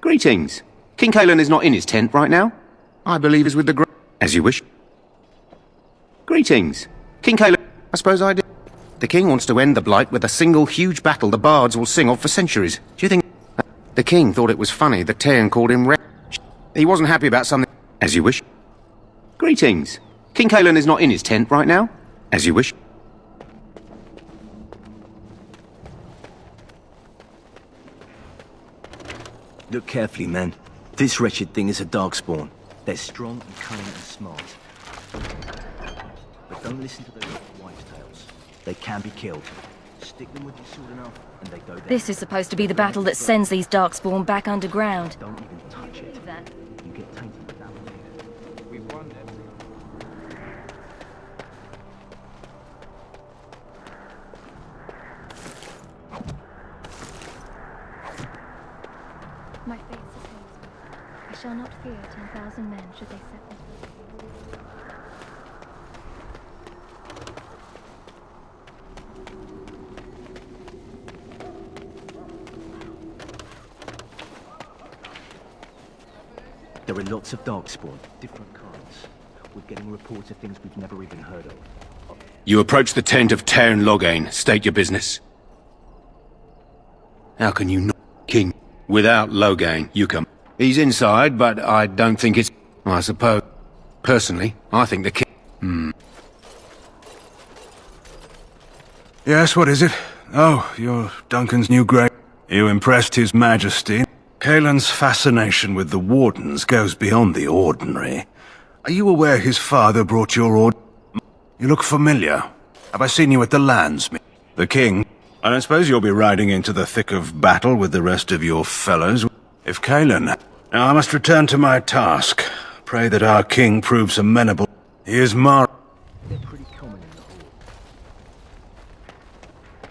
Greetings. King Cailan is not in his tent right now. I believe he's with the As you wish. Greetings. King Cailan... I suppose I do. The king wants to end the Blight with a single huge battle the bards will sing of for centuries. Do you think... The king thought it was funny that Terran called him He wasn't happy about something... As you wish. Greetings. King Cailan is not in his tent right now. As you wish. Look carefully, men. This wretched thing is a Darkspawn. They're strong and cunning and smart. But don't listen to those wives' tales. They can be killed. Stick them with your sword enough, and they go down. This is supposed to be the battle that sends these Darkspawn back underground. Don't even touch it. You get tainted with that one. We've won them. My face is hazy. I shall not fear 10,000 men should they set them. There are lots of darkspawn, different kinds. We're getting reports of things we've never even heard of. You approach the tent of Tairn Loghain. State your business. How can you not, King? Without Loghain, you come. He's inside, but I don't think it's... I suppose... Personally, I think the king... Yes, what is it? Oh, you're Duncan's new grave. You impressed His Majesty. Kaelin's fascination with the Wardens goes beyond the ordinary. Are you aware his father brought your order? You look familiar. Have I seen you at the Landsmeet? The king? I don't suppose you'll be riding into the thick of battle with the rest of your fellows. If Kaelin... Now I must return to my task. Pray that our king proves amenable. He is They're pretty common in the hall.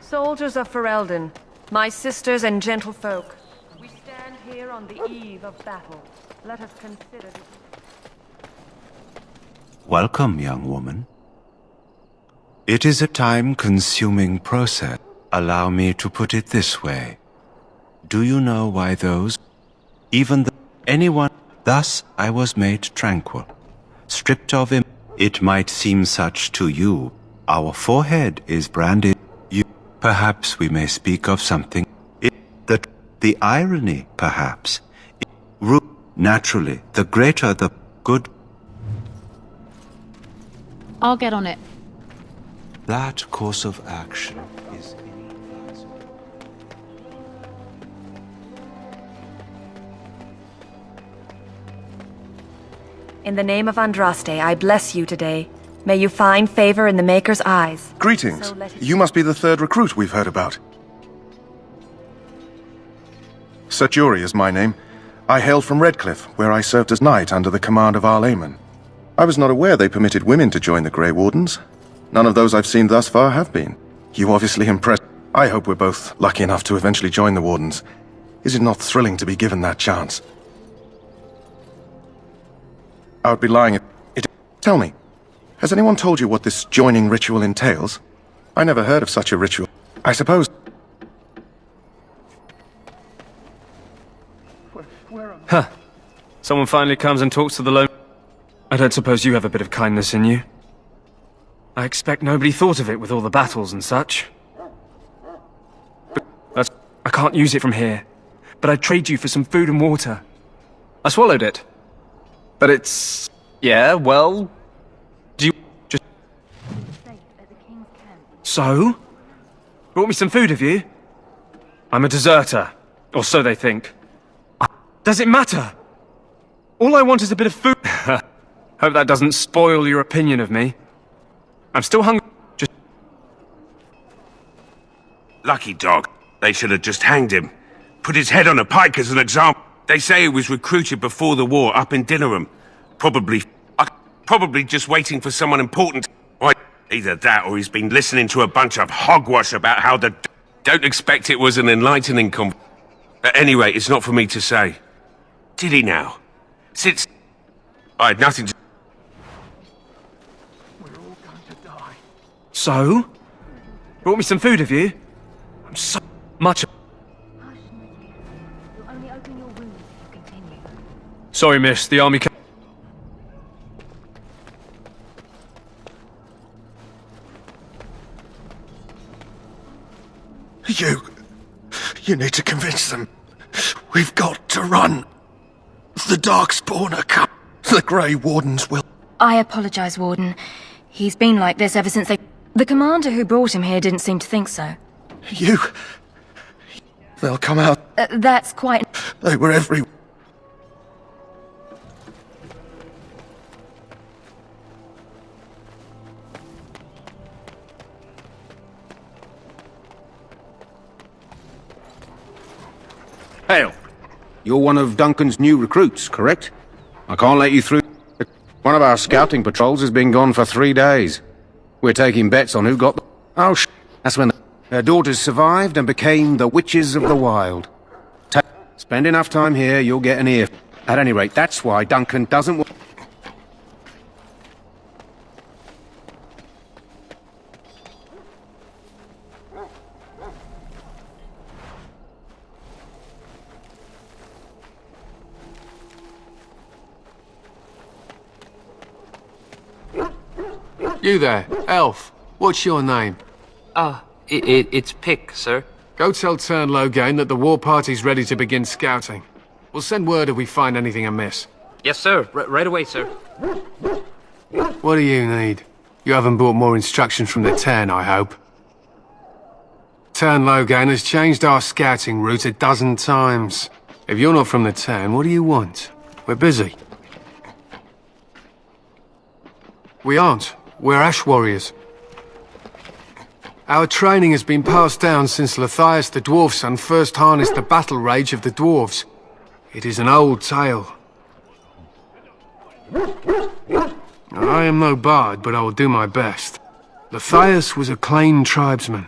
Soldiers of Ferelden, my sisters and gentlefolk, we stand here on the eve of battle. Let us consider the... Welcome, young woman. It is a time-consuming process. Allow me to put it this way. Do you know why those... anyone... Thus I was made tranquil. Stripped of him, it might seem such to you. Our forehead is branded. Perhaps we may speak of something. The irony, perhaps. Naturally, the greater the good... I'll get on it. That course of action is... In the name of Andraste, I bless you today. May you find favor in the Maker's eyes. Greetings. You must be the third recruit we've heard about. Serturi is my name. I hail from Redcliffe, where I served as knight under the command of Arlaman. I was not aware they permitted women to join the Grey Wardens. None of those I've seen thus far have been. You obviously impressed. I hope we're both lucky enough to eventually join the Wardens. Is it not thrilling to be given that chance? I would be lying if... Tell me, has anyone told you what this joining ritual entails? I never heard of such a ritual. I suppose... Huh. Someone finally comes and talks to the lone... I don't suppose you have a bit of kindness in you. I expect nobody thought of it with all the battles and such. But I can't use it from here. But I'd trade you for some food and water. I swallowed it. But it's... yeah, well... Do you just... So? Brought me some food, have you? I'm a deserter. Or so they think. Does it matter? All I want is a bit of food. Hope that doesn't spoil your opinion of me. I'm still hungry. Just... Lucky dog. They should have just hanged him. Put his head on a pike as an example. They say he was recruited before the war up in Dinnerham. Probably just waiting for someone important. Either that or he's been listening to a bunch of hogwash about how the... Don't expect it was an enlightening At any rate, it's not for me to say. Did he now? Since... I had nothing to... We're all going to die. So? Brought me some food, have you? I'm so much... You'll only open your wounds if you continue. Sorry, miss. The army... You need to convince them. We've got to run. The Darkspawn are coming. The Grey Wardens will... I apologize, Warden. He's been like this ever since they... The commander who brought him here didn't seem to think so. They'll come out. That's quite... They were everywhere. Hail. You're one of Duncan's new recruits, correct? I can't let you through. One of our scouting patrols has been gone for 3 days. We're taking bets on who got the... Oh, that's when their daughters survived and became the Witches of the Wild. Spend enough time here, you'll get an ear. At any rate, that's why Duncan doesn't want... You there, elf. What's your name? It's Pick, sir. Go tell Tern Loghain that the war party's ready to begin scouting. We'll send word if we find anything amiss. Yes, sir. Right away, sir. What do you need? You haven't brought more instructions from the Tern, I hope. Tern Loghain has changed our scouting route 12 times. If you're not from the Tern, what do you want? We're busy. We aren't. We're Ash Warriors. Our training has been passed down since Lathias the Dwarf's son first harnessed the battle rage of the dwarves. It is an old tale. I am no bard, but I will do my best. Lathias was a Clane tribesman.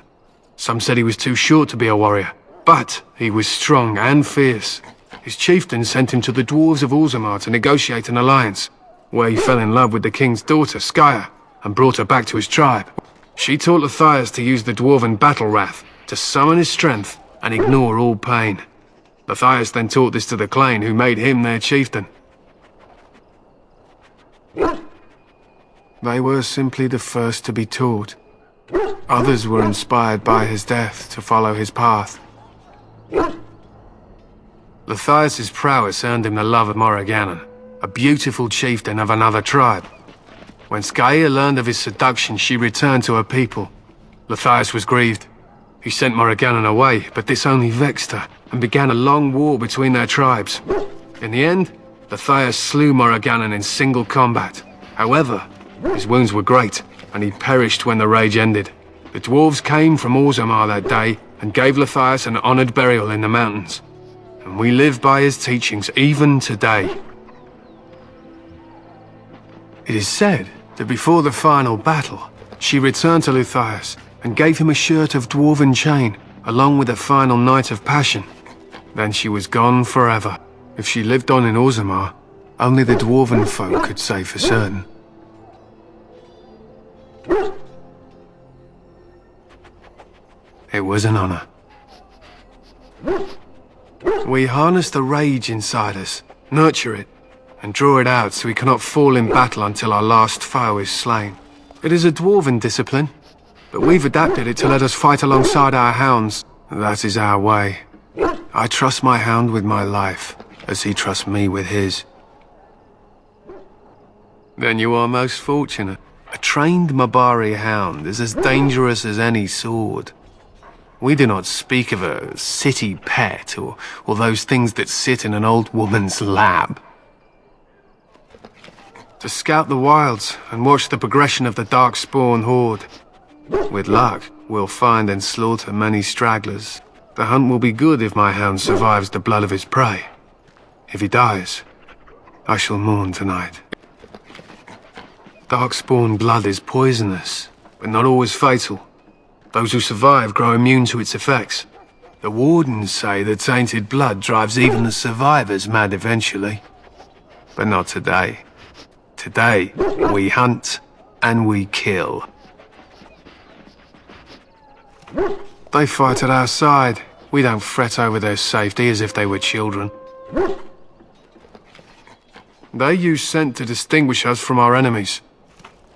Some said he was too short to be a warrior, but he was strong and fierce. His chieftain sent him to the dwarves of Orzammar to negotiate an alliance, where he fell in love with the king's daughter, Skya, and brought her back to his tribe. She taught Lathias to use the dwarven battle wrath to summon his strength and ignore all pain. Lathias then taught this to the Clane, who made him their chieftain. They were simply the first to be taught. Others were inspired by his death to follow his path. Lathias' prowess earned him the love of Morrigannon, a beautiful chieftain of another tribe. When Skya learned of his seduction, she returned to her people. Lathias was grieved. He sent Morrigannon away, but this only vexed her, and began a long war between their tribes. In the end, Lathias slew Morrigannon in single combat. However, his wounds were great, and he perished when the rage ended. The dwarves came from Orzammar that day, and gave Lathias an honored burial in the mountains. And we live by his teachings even today. It is said that before the final battle, she returned to Lathias and gave him a shirt of dwarven chain, along with a final night of passion. Then she was gone forever. If she lived on in Orzammar, only the dwarven folk could say for certain. It was an honor. We harness the rage inside us, nurture it, and draw it out so we cannot fall in battle until our last foe is slain. It is a dwarven discipline, but we've adapted it to let us fight alongside our hounds. That is our way. I trust my hound with my life, as he trusts me with his. Then you are most fortunate. A trained Mabari hound is as dangerous as any sword. We do not speak of a city pet or those things that sit in an old woman's lap. To scout the wilds and watch the progression of the Darkspawn horde. With luck, we'll find and slaughter many stragglers. The hunt will be good if my hound survives the blood of his prey. If he dies, I shall mourn tonight. Darkspawn blood is poisonous, but not always fatal. Those who survive grow immune to its effects. The wardens say that tainted blood drives even the survivors mad eventually. But not today. Today, we hunt and we kill. They fight at our side. We don't fret over their safety as if they were children. They use scent to distinguish us from our enemies,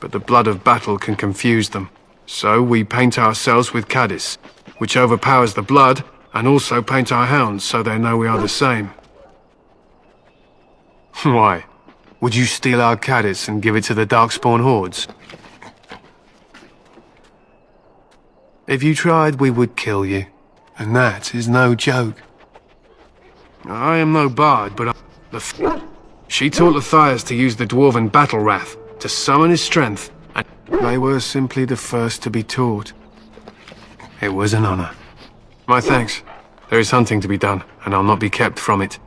but the blood of battle can confuse them. So we paint ourselves with Caddis, which overpowers the blood, and also paint our hounds so they know we are the same. Why? Would you steal our Caddis and give it to the Darkspawn hordes? If you tried, we would kill you. And that is no joke. I am no bard, but she taught Lathias to use the dwarven battle wrath to summon his strength, and they were simply the first to be taught. It was an honor. My thanks. There is hunting to be done, and I'll not be kept from it.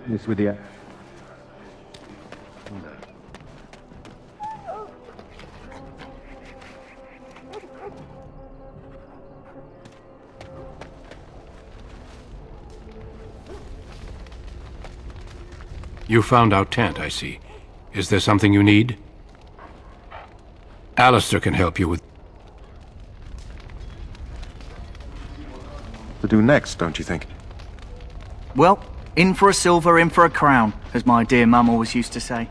This with the... You found our tent, I see. Is there something you need? Alistair can help you with... To do next, don't you think? Well, in for a silver, in for a crown, as my dear mum always used to say.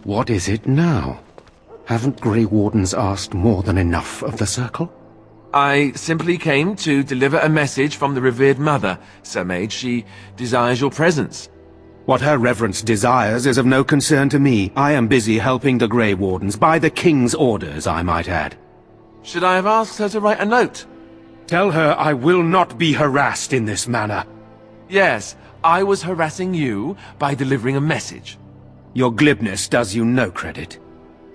What is it now? Haven't Grey Wardens asked more than enough of the Circle? I simply came to deliver a message from the revered mother, Sir Mage. She desires your presence. What her reverence desires is of no concern to me. I am busy helping the Grey Wardens, by the King's orders, I might add. Should I have asked her to write a note? Tell her I will not be harassed in this manner. Yes, I was harassing you by delivering a message. Your glibness does you no credit.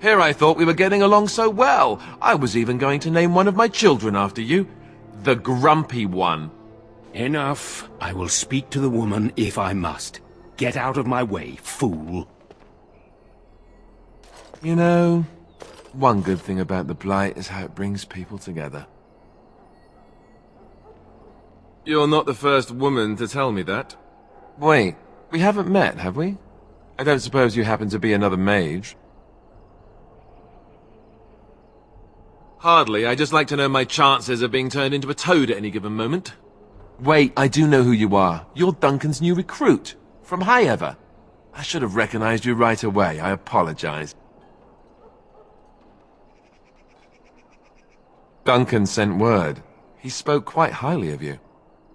Here I thought we were getting along so well. I was even going to name one of my children after you. The Grumpy One. Enough. I will speak to the woman if I must. Get out of my way, fool. You know, one good thing about the Blight is how it brings people together. You're not the first woman to tell me that. Wait, we haven't met, have we? I don't suppose you happen to be another mage? Hardly. I just like to know my chances of being turned into a toad at any given moment. Wait, I do know who you are. You're Duncan's new recruit. From Highever. I should have recognized you right away. I apologize. Duncan sent word. He spoke quite highly of you.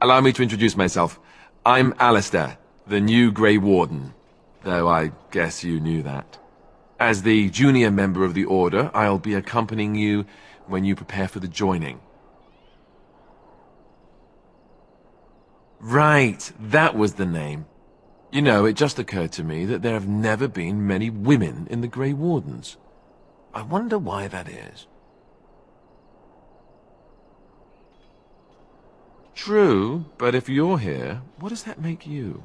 Allow me to introduce myself. I'm Alistair, the new Grey Warden. Though I guess you knew that. As the junior member of the Order, I'll be accompanying you when you prepare for the joining. Right, that was the name. You know, it just occurred to me that there have never been many women in the Grey Wardens. I wonder why that is. True, but if you're here, what does that make you?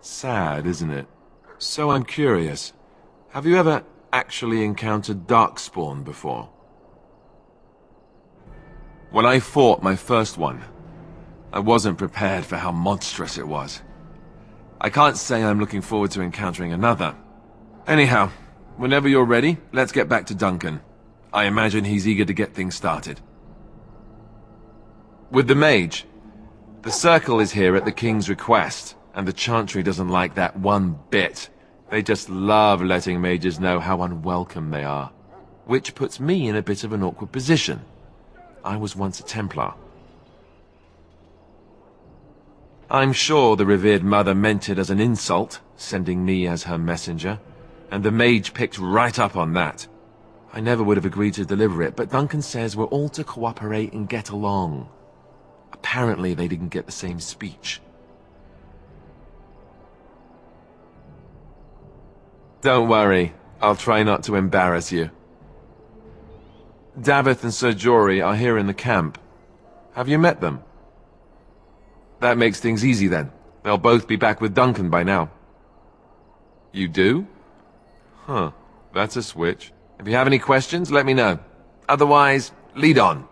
Sad, isn't it? So I'm curious. Have you ever actually encountered Darkspawn before? When I fought my first one, I wasn't prepared for how monstrous it was. I can't say I'm looking forward to encountering another. Anyhow, whenever you're ready, let's get back to Duncan. I imagine he's eager to get things started. With the mage, the Circle is here at the King's request. And the Chantry doesn't like that one bit. They just love letting mages know how unwelcome they are. Which puts me in a bit of an awkward position. I was once a Templar. I'm sure the revered mother meant it as an insult, sending me as her messenger, and the mage picked right up on that. I never would have agreed to deliver it, but Duncan says we're all to cooperate and get along. Apparently they didn't get the same speech. Don't worry, I'll try not to embarrass you. Davith and Sir Jory are here in the camp. Have you met them? That makes things easy then. They'll both be back with Duncan by now. You do? Huh, that's a switch. If you have any questions, let me know. Otherwise, lead on.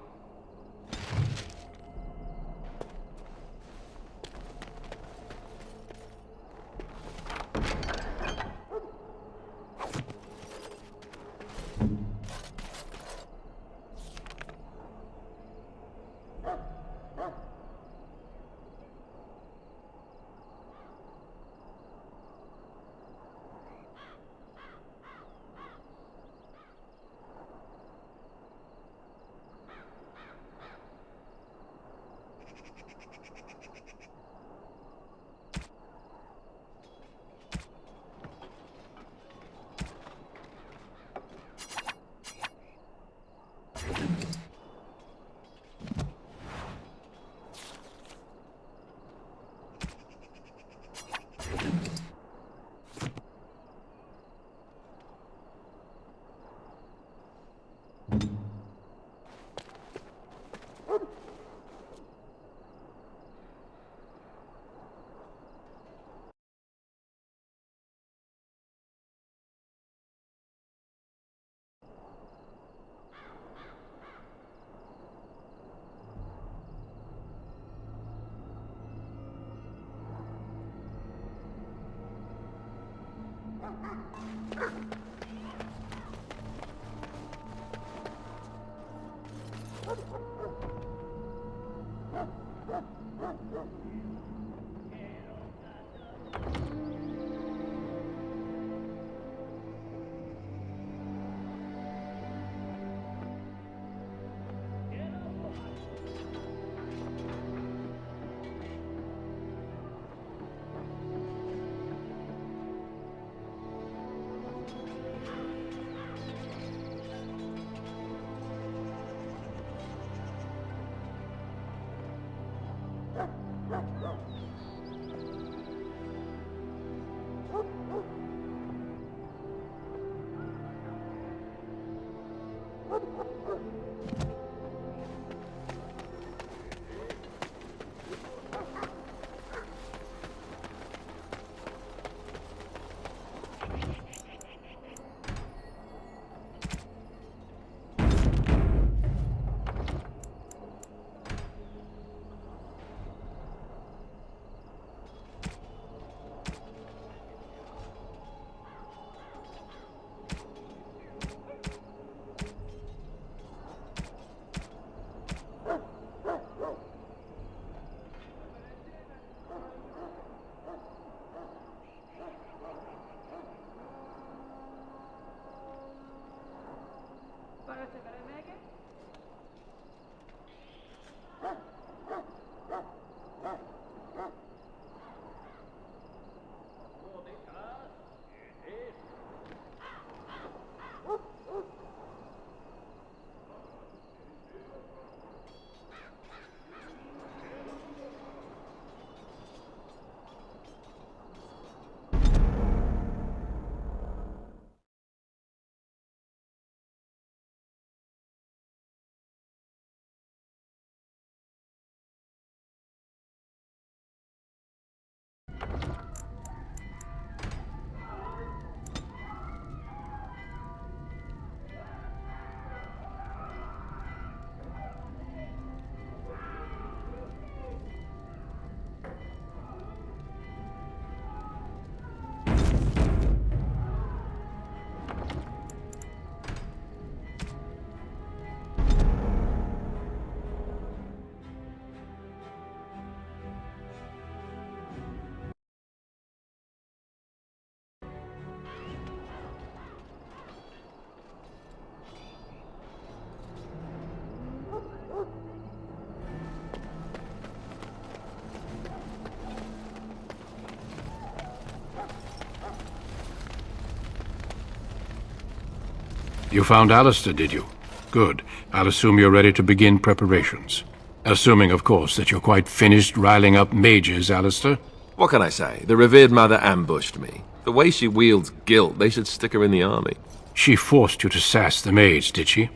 You found Alistair, did you? Good. I'll assume you're ready to begin preparations. Assuming, of course, that you're quite finished riling up mages, Alistair. What can I say? The revered mother ambushed me. The way she wields guilt, they should stick her in the army. She forced you to sass the mage, did she?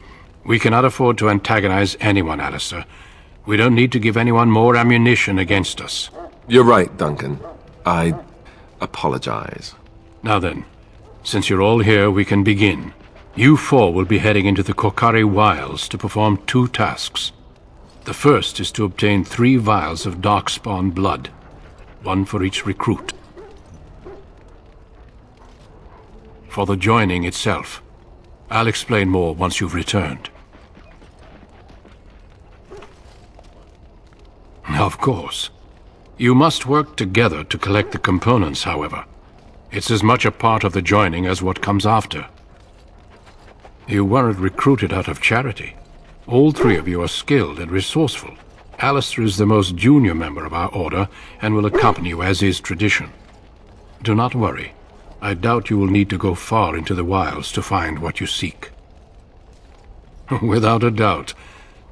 We cannot afford to antagonize anyone, Alistair. We don't need to give anyone more ammunition against us. You're right, Duncan. I apologize. Now then, since you're all here, we can begin. You four will be heading into the Korcari Wilds to perform 2 tasks. The first is to obtain 3 vials of Darkspawn blood, 1 for each recruit. For the joining itself, I'll explain more once you've returned. Of course. You must work together to collect the components, however. It's as much a part of the joining as what comes after. You weren't recruited out of charity. All 3 of you are skilled and resourceful. Alistair is the most junior member of our order and will accompany you as is tradition. Do not worry. I doubt you will need to go far into the wilds to find what you seek. Without a doubt.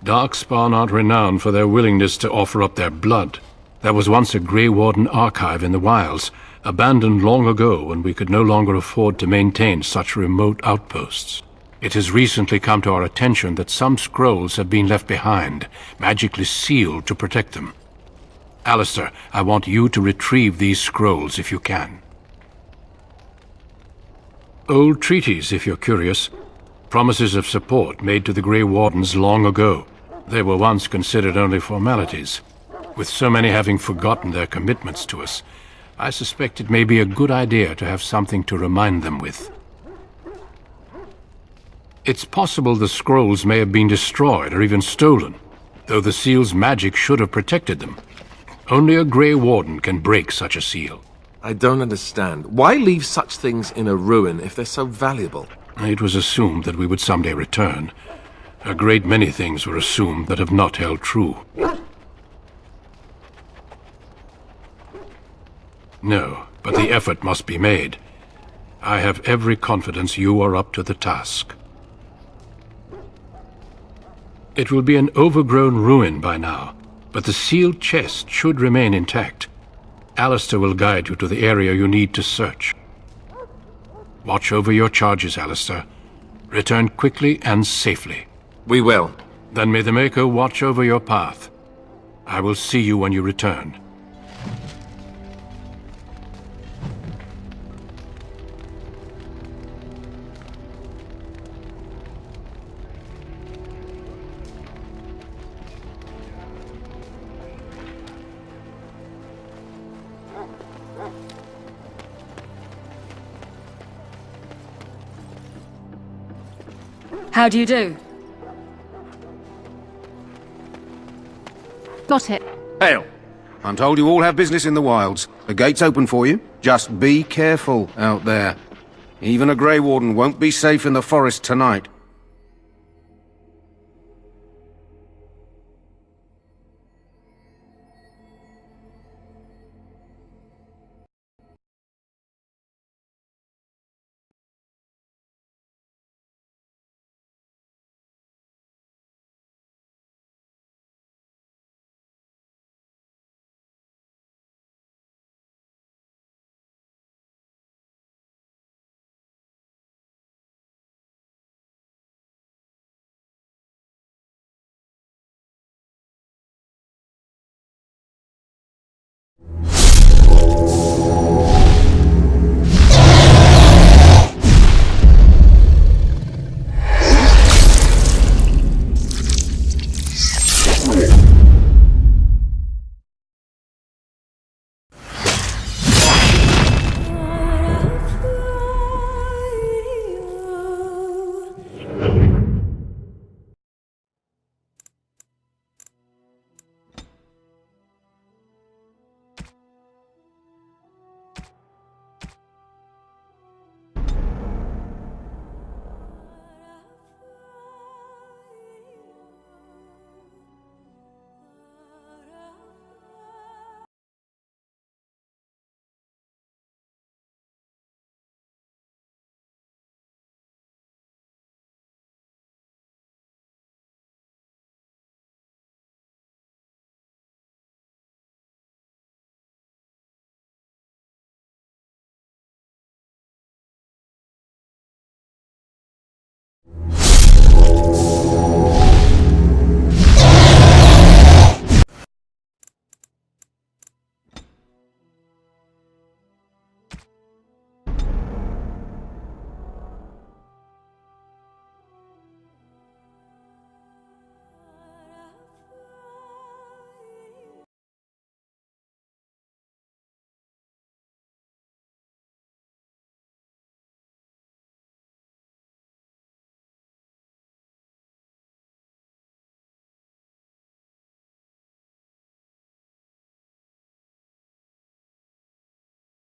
Darkspawn aren't renowned for their willingness to offer up their blood. There was once a Grey Warden archive in the wilds, abandoned long ago when we could no longer afford to maintain such remote outposts. It has recently come to our attention that some scrolls have been left behind, magically sealed to protect them. Alistair, I want you to retrieve these scrolls if you can. Old treaties, if you're curious. Promises of support made to the Grey Wardens long ago. They were once considered only formalities. With so many having forgotten their commitments to us, I suspect it may be a good idea to have something to remind them with. It's possible the scrolls may have been destroyed or even stolen, though the seal's magic should have protected them. Only a Grey Warden can break such a seal. I don't understand. Why leave such things in a ruin if they're so valuable? It was assumed that we would someday return. A great many things were assumed that have not held true. No, but the effort must be made. I have every confidence you are up to the task. It will be an overgrown ruin by now, but the sealed chest should remain intact. Alistair will guide you to the area you need to search. Watch over your charges, Alistair. Return quickly and safely. We will. Then may the Maker watch over your path. I will see you when you return. How do you do? Got it. Hail! I'm told you all have business in the wilds. The gate's open for you. Just be careful out there. Even a Grey Warden won't be safe in the forest tonight.